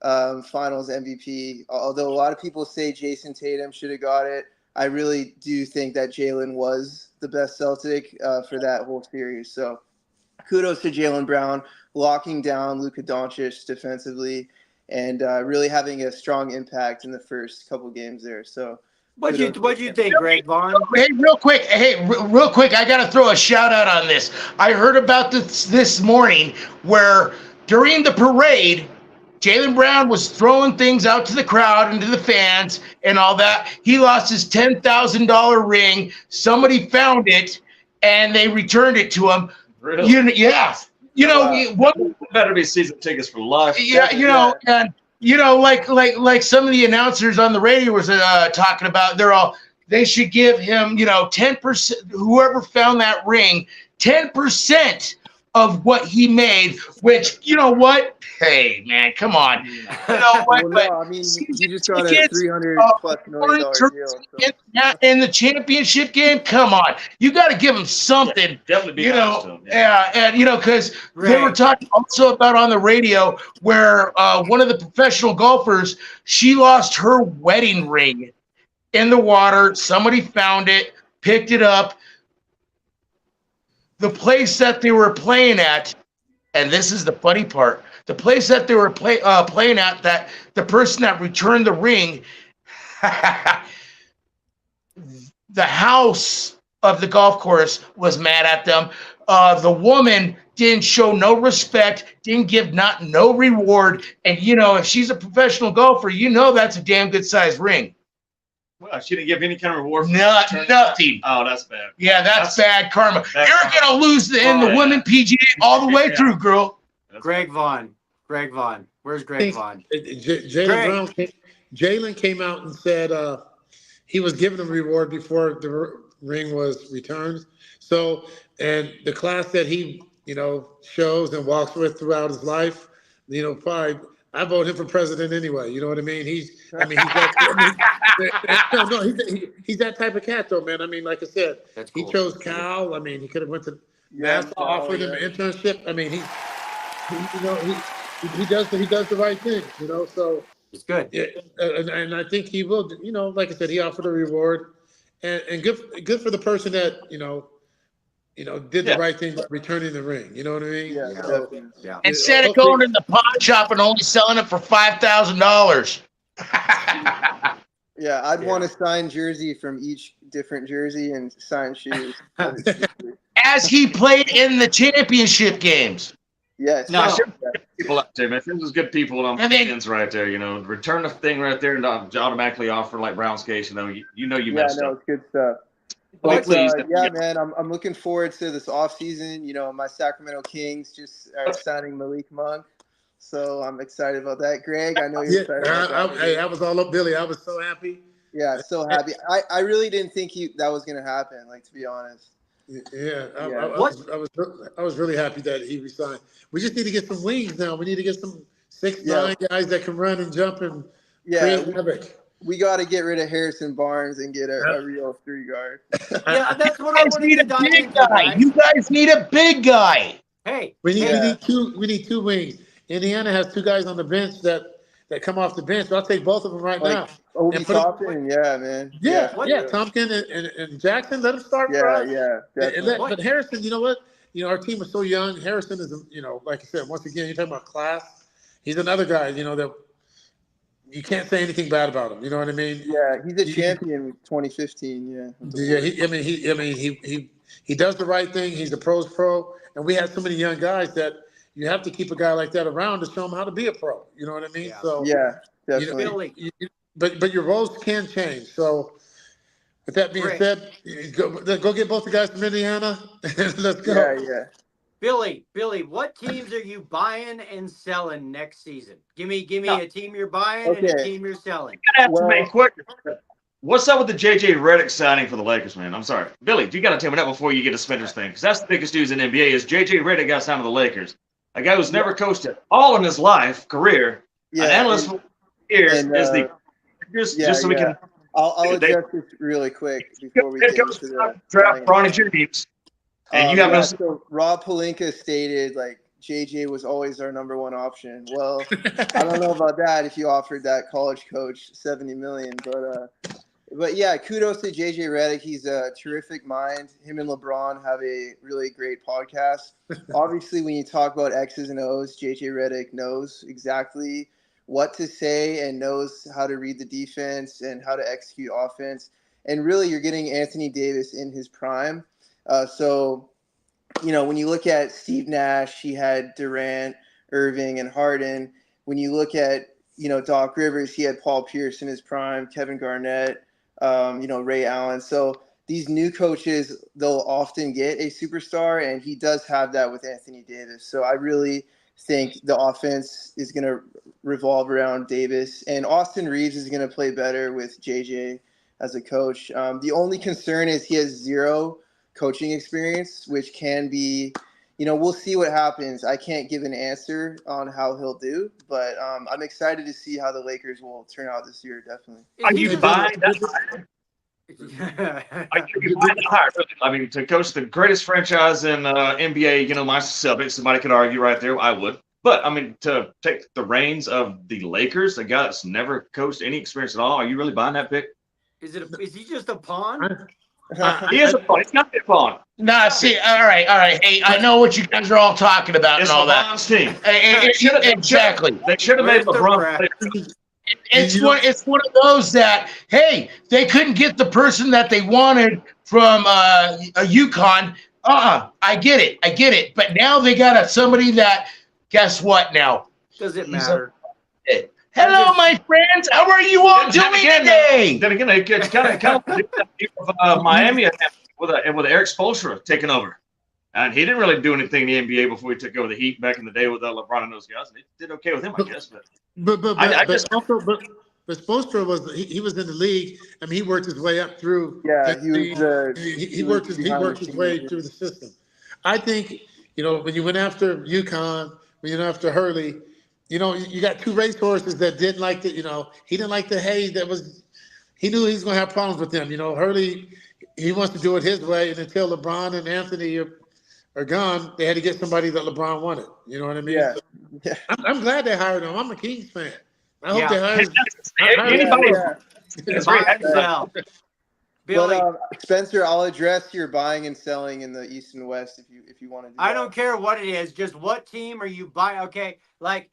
finals MVP. Although a lot of people say Jason Tatum should have got it, I really do think that Jaylen was the best Celtic for that whole series. So kudos to Jaylen Brown, locking down Luka Doncic defensively and really having a strong impact in the first couple games there. So What do you think, Greg Vaughn? Hey, real quick, I got to throw a shout out on this. I heard about this morning where during the parade, Jaylen Brown was throwing things out to the crowd and to the fans and all that. He lost his $10,000 ring. Somebody found it and they returned it to him. Really? Yeah. What better be season tickets for life. Yeah, and like some of the announcers on the radio was talking about, they should give him 10%. Whoever found that ring, 10% of what he made. Which what? Hey man, come on. he just got a $300+ million deal. So. In the championship game, come on, you got to give him something. Definitely be honest to him. Yeah, and because they were talking also about on the radio where one of the professional golfers, she lost her wedding ring in the water. Somebody found it, picked it up. The place that they were playing at, and this is the funny part, the place that they were playing at, that the person that returned the ring, the house of the golf course was mad at them. The woman didn't show no respect, didn't give no reward. And, if she's a professional golfer, that's a damn good sized ring. Well, she didn't give any kind of reward. Nothing. Oh, that's bad. Yeah, that's bad karma. You're going to lose in the women PGA all the way through, girl. Greg Vaughn. Where's Greg Vaughn? Jaylen came out and said he was given a reward before the ring was returned. So, and the class that he, shows and walks with throughout his life, probably I vote him for president anyway. You know what I mean? He's that type of cat though, man. I mean, like I said, he chose Cal. I mean, he could have went to NASA, offered him an internship. I mean, he does the right thing, so it's good. Yeah, and I think he will, like I said, he offered a reward and good for the person that, did the right thing by returning the ring. You know what I mean? Yeah. Instead of going in the pawn shop and only selling it for $5,000. Yeah, I'd want a signed jersey from each different jersey and signed shoes. As he played in the championship games. Yes. No, people out there, man. There's good people on fans right there. Return the thing right there and automatically offer like Brown's case. You messed up. It's good stuff. But man, I'm looking forward to this offseason. My Sacramento Kings just are signing Malik Monk, so I'm excited about that. Greg, I know you're excited about that. Hey, I was all up Billy. I was so happy. Yeah, so happy. I really didn't think that was going to happen, to be honest. Yeah, I was really happy that he resigned. We just need to get some wings now. We need to get some 6'9" guys that can run and jump and create havoc. We got to get rid of Harrison Barnes and get a real 3-guard. Yeah, that's what I want to a big guy. You guys need a big guy. Hey, we need two. We need 2 wings. Indiana has 2 guys on the bench that come off the bench. I'll take both of them right now. Obi Toppin, man. Yeah. Tompkin and Jackson. Let them start for us. Yeah, definitely. But Harrison, you know what? Our team is so young. Harrison is, like I said, once again, you're talking about class. He's another guy, that you can't say anything bad about him. You know what I mean? Yeah, he's a champion in 2015. Yeah. He does the right thing. He's a pro's pro, and we have so many young guys that you have to keep a guy like that around to show him how to be a pro. You know what I mean? Yeah. So definitely. But your roles can change. So with that being said, go get both the guys from Indiana and let's go. Yeah. Billy, what teams are you buying and selling next season? Give me a team you're buying and a team you're selling. What's up with the JJ Redick signing for the Lakers, man? I'm sorry, Billy. You got to tell me that before you get to Spencer's thing, because that's the biggest news in the NBA is JJ Redick got signed to the Lakers. A guy who's never coached it all in his life, career. Yeah, an analyst here is the just so we can. I'll address this really quick before we get into the draft Bronny James. And you have no. So Rob Pelinka stated like JJ was always our number one option. Well, I don't know about that if you offered that college coach $70 million, but yeah, kudos to JJ Redick. He's a terrific mind. Him and LeBron have a really great podcast. Obviously, when you talk about X's and O's, JJ Redick knows exactly what to say and knows how to read the defense and how to execute offense. And really, you're getting Anthony Davis in his prime. So, you know, when you look at Steve Nash, he had Durant, Irving, and Harden. When you look at, you know, Doc Rivers, he had Paul Pierce in his prime, Kevin Garnett, you know, Ray Allen. So these new coaches, they'll often get a superstar, and he does have that with Anthony Davis. So I really think the offense is going to revolve around Davis, and Austin Reeves is going to play better with JJ as a coach. The only concern is he has zero coaching experience, which can be, you know, we'll see what happens. I can't give an answer on how he'll do, but I'm excited to see how the Lakers will turn out this year, definitely. Are you buying that? I mean, to coach the greatest franchise in NBA, you know, my Celtics, somebody could argue right there, I would. But, I mean, to take the reins of the Lakers, a guy that's never coached any experience at all, are you really buying that pick? Is he just a pawn? He is a pawn. He's not a pawn. Nah, see, all right. Hey, I know what you guys are all talking about It's and all that. LeBron's team. Exactly. They should have made LeBron. It's one of those that, hey, they couldn't get the person that they wanted from a UConn. I get it. But now they got somebody that, guess what now? Does it matter? Hello, my friends. How are you all doing today? Then again, it's kind of Miami with Eric Spoelstra taking over. And he didn't really do anything in the NBA before he took over the Heat back in the day with LeBron and those guys. And they did okay with him, I guess. But Spoelstra was he was in the league. I mean, he worked his way up through. Yeah, he worked his way through the system. I think, you know, when you went after UConn, when you went after Hurley, you know, you got two racehorses that didn't like the, you know, he didn't like the hay that was. He knew he was going to have problems with them. You know, Hurley, he wants to do it his way, and until LeBron and Anthony are gone, they had to get somebody that LeBron wanted. You know what I mean? Yeah. So I'm glad they hired him. I'm a Kings fan. I hope they hired him. Billy, Spencer, I'll address your buying and selling in the East and West if you want to do I don't care what it is. Just what team are you buying? Okay, like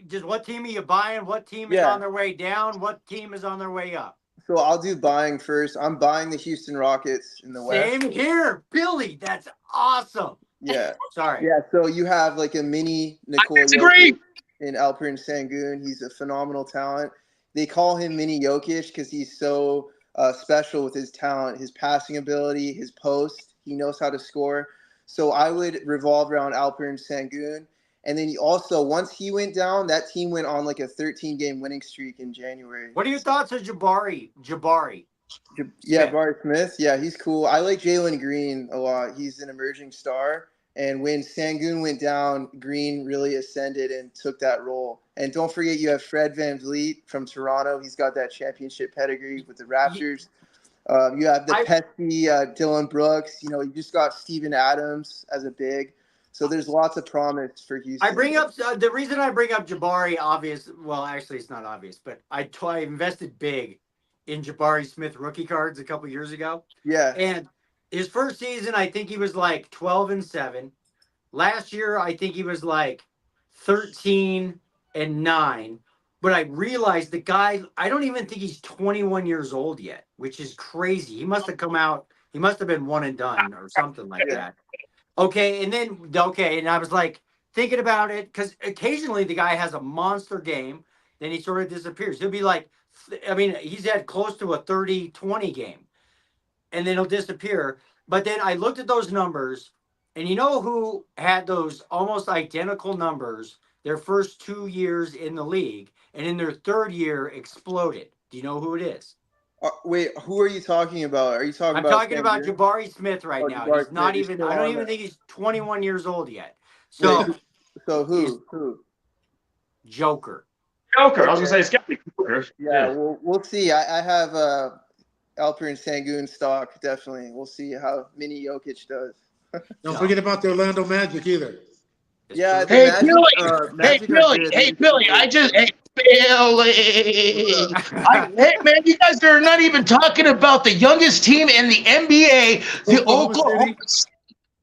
just what team are you buying? What team is on their way down? What team is on their way up? So I'll do buying first. I'm buying the Houston Rockets in the West. Same here, Billy. That's awesome. Yeah. Sorry. Yeah. So you have like a mini Nikola Jokic in Alperen Sengun. He's a phenomenal talent. They call him Mini Jokic because he's so special with his talent, his passing ability, his post. He knows how to score. So I would revolve around Alperen Sengun. And then also, once he went down, that team went on like a 13-game winning streak in January. What are your thoughts on Jabari? Jabari Smith. Yeah, he's cool. I like Jalen Green a lot. He's an emerging star. And when Sengun went down, Green really ascended and took that role. And don't forget, you have Fred VanVleet from Toronto. He's got that championship pedigree with the Raptors. You have the pesky Dylan Brooks. You know, you just got Steven Adams as a big. So there's lots of promise for Houston. I bring up the reason I bring up Jabari, obvious. Well, actually, it's not obvious, but I invested big in Jabari Smith rookie cards a couple years ago. Yeah. And his first season, I think he was like 12-7. Last year, I think he was like 13-9. But I realized the guy, I don't even think he's 21 years old yet, which is crazy. He must have come out, he must have been one and done or something like that. And I was like thinking about it because occasionally the guy has a monster game, then he sort of disappears. He'll be like, he's had close to a 30-20 game, and then he'll disappear. But then I looked at those numbers, and you know who had those almost identical numbers their first 2 years in the league, and in their third year exploded? Do you know who it is? Wait, who are you talking about? Are you talking I'm about? talking about Jabari Smith right now. He's not even. I don't even think he's 21 years old yet. So So who? Joker. Joker. I was gonna say it's got to be Joker. Yeah, we'll see. I have Alperen Sengun stock, definitely. We'll see how Mini Jokic does. Don't forget about the Orlando Magic either. Yeah. Hey, Magic, Billy. Magic Hey, are Billy. good. Hey, Billy. Billy. Hey, man, you guys are not even talking about the youngest team in the NBA, the Oklahoma City.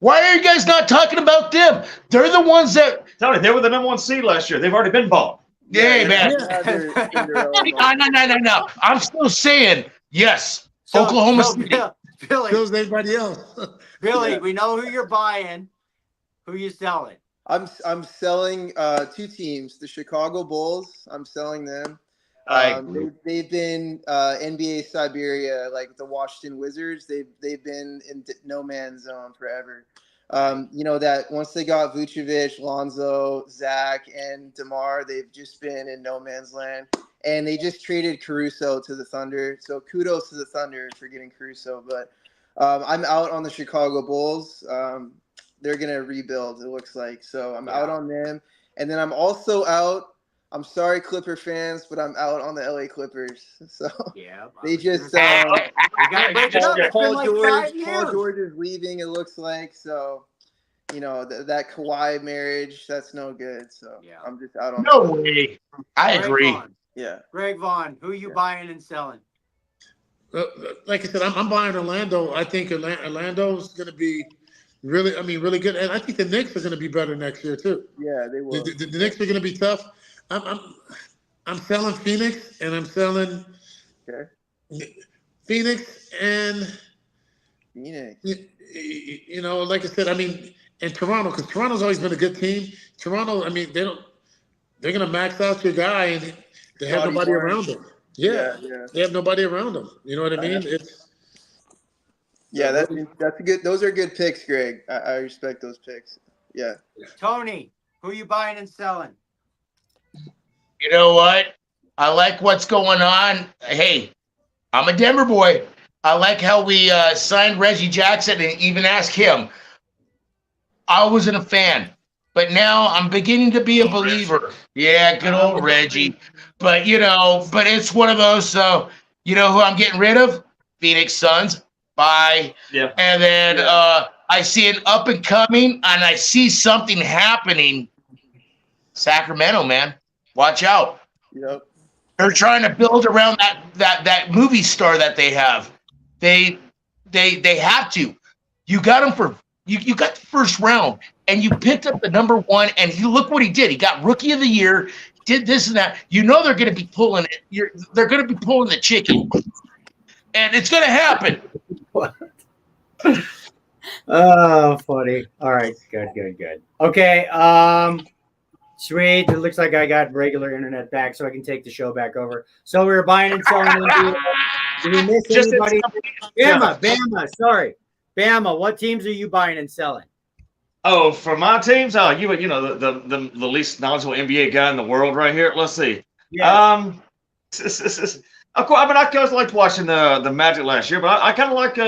Why are you guys not talking about them? They're the ones that. Tony, they were the number 1 seed last year. They've already been bought. Hey, man. No. I'm still saying yes. So, Oklahoma City. Billy. Kills everybody else. Billy, we know who you're buying. Who you selling? I'm selling 2 teams. The Chicago Bulls. I'm selling them. They've been NBA Siberia, like the Washington Wizards. They've been in no man's zone forever. That once they got Vucevic, Lonzo, Zach, and DeMar, they've just been in no man's land. And they just traded Caruso to the Thunder. So kudos to the Thunder for getting Caruso. But I'm out on the Chicago Bulls. They're going to rebuild, it looks like. So I'm out on them. And then I'm also out. I'm sorry, Clipper fans, but I'm out on the LA Clippers. So they just Paul George is leaving, it looks like. So, that Kawhi marriage, that's no good. So I'm just out on. No way. I agree. Vaughn. Yeah. Greg Vaughn, who are you buying and selling? Like I said, I'm buying Orlando. I think Orlando's going to be really good, and I think the Knicks are going to be better next year too. Yeah, they will. The Knicks are going to be tough. I'm selling Phoenix, and I'm selling Phoenix and Phoenix. Like I said, and Toronto, because Toronto's always been a good team. Toronto, they're going to max out your guy, and they have nobody around them. Yeah, they have nobody around them. You know what I mean? That's a good. Those are good picks, Greg. I respect those picks. Yeah. Tony, who are you buying and selling? You know what? I like what's going on. Hey, I'm a Denver boy. I like how we signed Reggie Jackson and even asked him. I wasn't a fan, but now I'm beginning to be a believer. Yeah, good old Reggie. But, but it's one of those. So, who I'm getting rid of? Phoenix Suns. Bye. Yeah. And then I see an up and coming, and I see something happening. Sacramento, man. Watch out. Yep. They're trying to build around that movie star that they have. They have to. You got him for you got the first round, and you picked up the number 1, and look what he did. He got Rookie of the Year, did this and that. They're going to be pulling it. They're going to be pulling the chicken, and it's going to happen. What? Oh, funny. All right, good. Okay, sweet. It looks like I got regular internet back, so I can take the show back over. So we were buying and selling. Did we miss anybody? Bama. Sorry, Bama. What teams are you buying and selling? Oh, for my teams, the least knowledgeable NBA guy in the world, right here. Let's see. Yeah. Of course, I always liked watching the Magic last year, but I kind of like.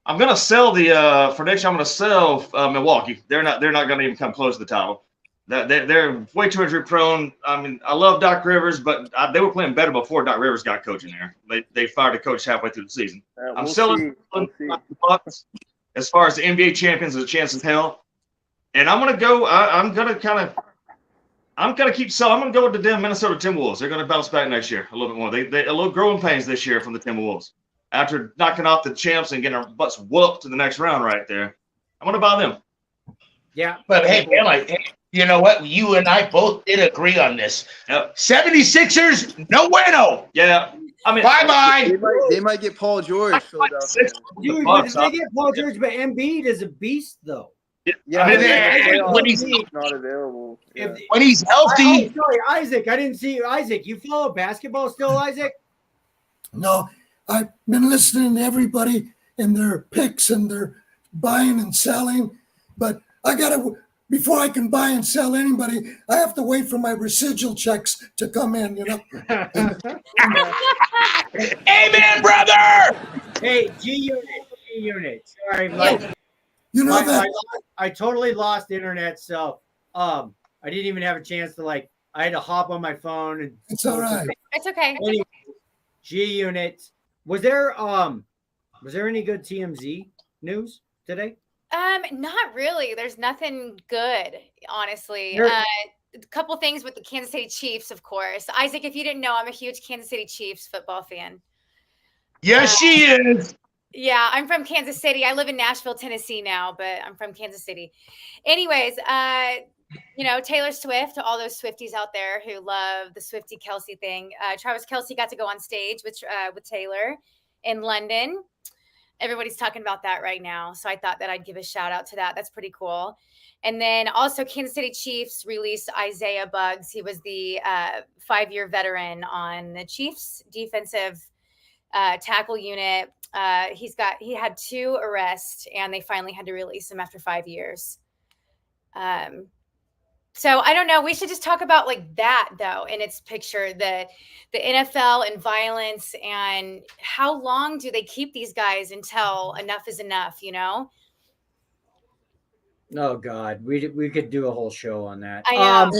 I'm gonna sell for next year. I'm gonna sell Milwaukee. They're not gonna even come close to the title. They're way too injury prone. I love Doc Rivers, but they were playing better before Doc Rivers got coaching there. They fired a coach halfway through the season. I'm selling the Bucks. As far as the NBA champions, there's a chance as hell. And I'm gonna go. I'm gonna keep selling. I'm gonna go with the Minnesota Timberwolves. They're gonna bounce back next year a little bit more. They a little growing pains this year from the Timberwolves after knocking off the champs and getting our butts whooped in the next round right there. I'm gonna buy them. Yeah, but hey, you know what? You and I both did agree on this. Yep. 76ers, no bueno. Yeah. Bye-bye. They might get Paul George. Philadelphia. Dude, if they get Paul George, but Embiid is a beast, though. Yeah, when he's not available. Yeah. When he's healthy. Sorry, Isaac. I didn't see you. Isaac, you follow basketball still, Isaac? No, I've been listening to everybody and their picks and their buying and selling, but before I can buy and sell anybody, I have to wait for my residual checks to come in, Amen, brother! Hey, G Unit. Sorry, that. I totally lost internet, so I didn't even have a chance to I had to hop on my phone and. It's all right. It's okay. Anyway, G Unit. Was there any good TMZ news today? Not really. There's nothing good, honestly. A couple things with the Kansas City Chiefs, of course. Isaac, if you didn't know, I'm a huge Kansas City Chiefs football fan. Yes, she is. Yeah, I'm from Kansas City. I live in Nashville, Tennessee now, but I'm from Kansas City. Anyways, Taylor Swift, all those Swifties out there who love the Swiftie Kelsey thing. Travis Kelce got to go on stage with Taylor in London. Everybody's talking about that right now. So I thought that I'd give a shout out to that. That's pretty cool. And then also Kansas City Chiefs released Isaiah Buggs. He was the 5-year veteran on the Chiefs defensive tackle unit. He had 2 arrests and they finally had to release him after 5 years. So I don't know. We should just talk about that though, in its picture, the NFL and violence and how long do they keep these guys until enough is enough, Oh God, we could do a whole show on that. I know.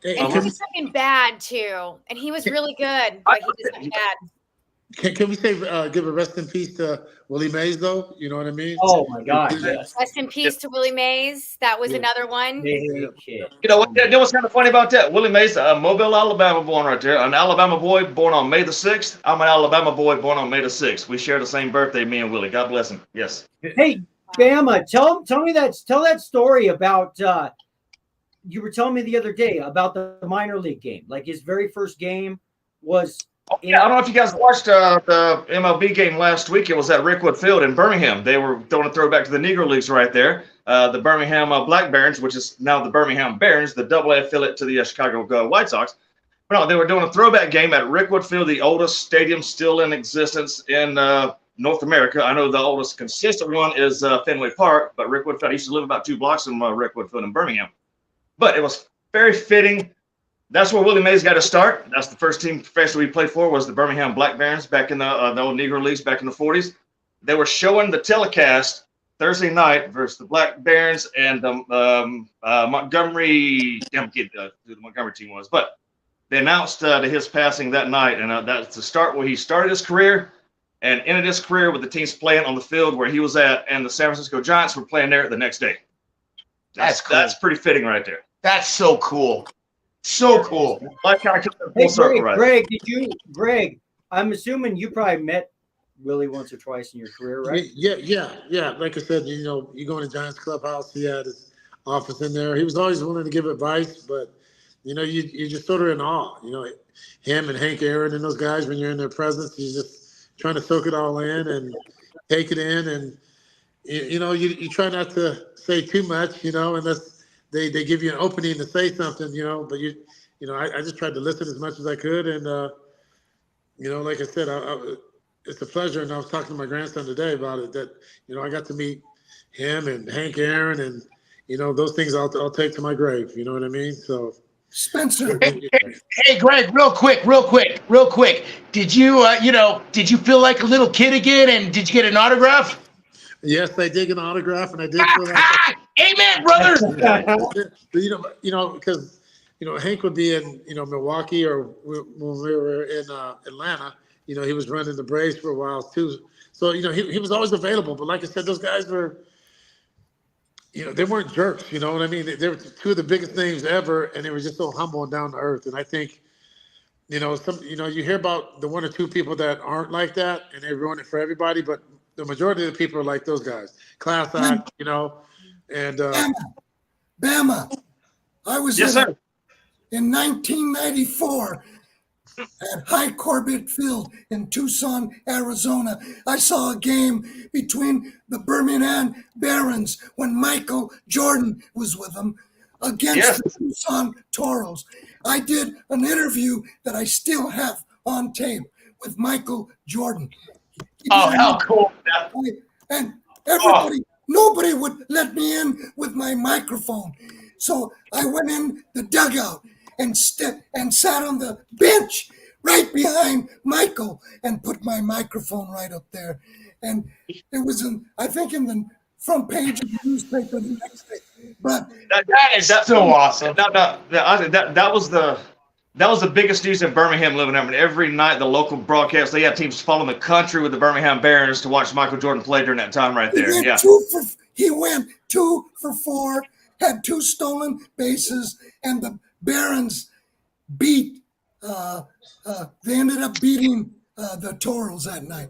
And he was fucking bad too. And he was really good, but he was bad. Can we say give a rest in peace to Willie Mays though? You know what I mean? Oh my God! Yes. Rest in peace to Willie Mays. That was another one. You know what's kind of funny about that? Willie Mays, Mobile, Alabama born right there. An Alabama boy born on May the 6th. I'm an Alabama boy born on May the 6th. We share the same birthday, me and Willie. God bless him. Yes. Hey, Bama, tell that story about you were telling me the other day about the minor league game. Like his very first game was. Yeah, I don't know if you guys watched the MLB game last week. It was at Rickwood Field in Birmingham. They were doing a throwback to the Negro Leagues right there. The Birmingham Black Barons, which is now the Birmingham Barons, the AA affiliate to the Chicago White Sox. But no, they were doing a throwback game at Rickwood Field, the oldest stadium still in existence in North America. I know the oldest consistent one is Fenway Park, but Rickwood Field, I used to live about 2 blocks from Rickwood Field in Birmingham. But it was very fitting. That's where Willie Mays got to start. That's the first team professionally he played for was the Birmingham Black Barons back in the old Negro Leagues back in the 40s. They were showing the telecast Thursday night versus the Black Barons and the Montgomery. I forget who the Montgomery team was, but they announced his passing that night, and that's the start where he started his career and ended his career with the teams playing on the field where he was at, and the San Francisco Giants were playing there the next day. That's cool. That's pretty fitting right there. That's so cool. So cool. Greg, I'm assuming you probably met Willie once or twice in your career, right? Yeah. Like I said, you go in the Giants clubhouse. He had his office in there. He was always willing to give advice, but you just sort of in awe. Him and Hank Aaron and those guys, when you're in their presence, you're just trying to soak it all in and take it in, and you try not to say too much, unless they give you an opening to say something, but I just tried to listen as much as I could. And, like I said, it's a pleasure. And I was talking to my grandson today about it, that, I got to meet him and Hank Aaron and, those things I'll take to my grave. You know what I mean? So Spencer. Hey, Greg, real quick. Did you feel like a little kid again? And did you get an autograph? Yes, I did get an autograph, and I did feel like amen, brother. Because Hank would be in Milwaukee, or when we were in Atlanta. He was running the Braves for a while too. So he was always available. But like I said, those guys were, they weren't jerks. You know what I mean? They were 2 of the biggest names ever, and they were just so humble and down to earth. And I think, you hear about the 1 or 2 people that aren't like that, and they ruin it for everybody. But the majority of the people are like those guys. Class act, and Bama. I was in 1994 at High Corbett Field in Tucson, Arizona. I saw a game between the Birmingham Barons when Michael Jordan was with them against the Tucson Toros. I did an interview that I still have on tape with Michael Jordan. Oh, how cool. And everybody, nobody would let me in with my microphone. So I went in the dugout and sat on the bench right behind Michael and put my microphone right up there. And it was in the front page of the newspaper the next day. But That is so awesome. That was the biggest news in Birmingham living there. I mean, every night the local broadcast, they had teams following the country with the Birmingham Barons to watch Michael Jordan play during that time right there. Yeah. He went 2 for 4, had 2 stolen bases, and the Barons beat. They ended up beating the Toros that night.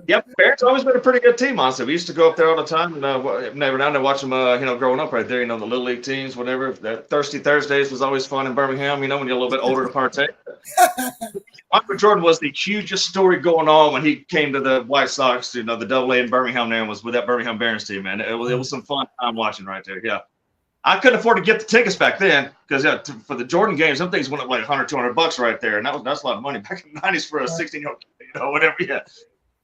Yep, Barons always been a pretty good team, honestly. We used to go up there all the time and every now and then watch them, growing up right there, the Little League teams, whatever. That Thirsty Thursdays was always fun in Birmingham, when you're a little bit older to partake. Michael Jordan was the hugest story going on when he came to the White Sox, the Double A in Birmingham there, and was with that Birmingham Barons team, man. It was some fun time watching right there, yeah. I couldn't afford to get the tickets back then because for the Jordan games, some things went up like $100, $200 right there, and that's a lot of money back in the 90s for a 16-year-old, whatever, yeah.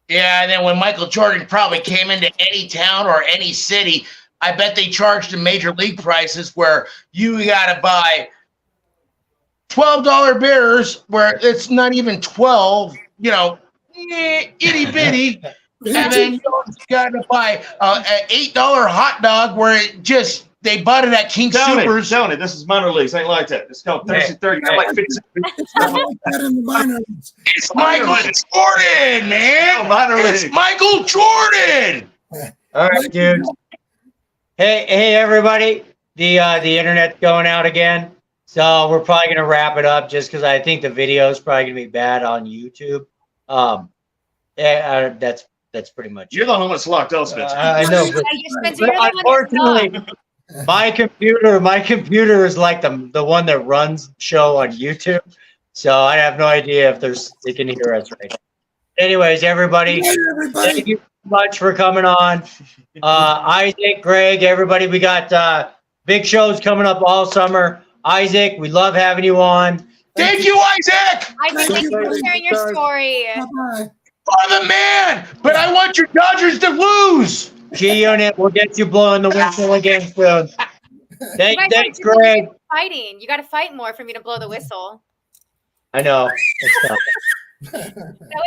Yeah, and then when Michael Jordan probably came into any town or any city, I bet they charged him major league prices where you got to buy $12 beers where it's not even 12, itty bitty. And then you got to buy an $8 hot dog where they bought it at King Soopers. Tony, this is minor leagues. Ain't like that. It's called 30. Like 50. It's not like that in the minor leagues. It's Michael Jordan, man. It's Michael Jordan. All right, dude. Hey, everybody. The internet's going out again, so we're probably gonna wrap it up just because I think the video is probably gonna be bad on YouTube. That's pretty much. You're the one that's locked up, Spencer. I know, but unfortunately, my computer is like the one that runs the show on YouTube, so I have no idea if they can hear us right now. Anyways, everybody, thank you so much for coming on. Isaac, Greg, everybody, we got big shows coming up all summer. Isaac, we love having you on. Thank you, Isaac. Isaac, thank you for sharing your story. Bye-bye. I'm the man, but I want your Dodgers to lose. G-Unit, we'll get you blowing the whistle again soon. Thanks, Greg. Fighting. You got to fight more for me to blow the whistle. I know. That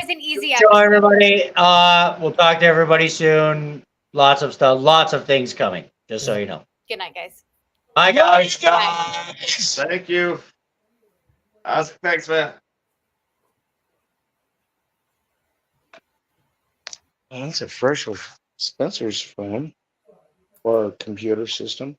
was an easy So everybody, we'll talk to everybody soon. Lots of stuff, lots of things coming, just so you know. Good night, guys. Bye, guys. Thank you. Thanks, man. Well, that's a first with Spencer's phone or computer system.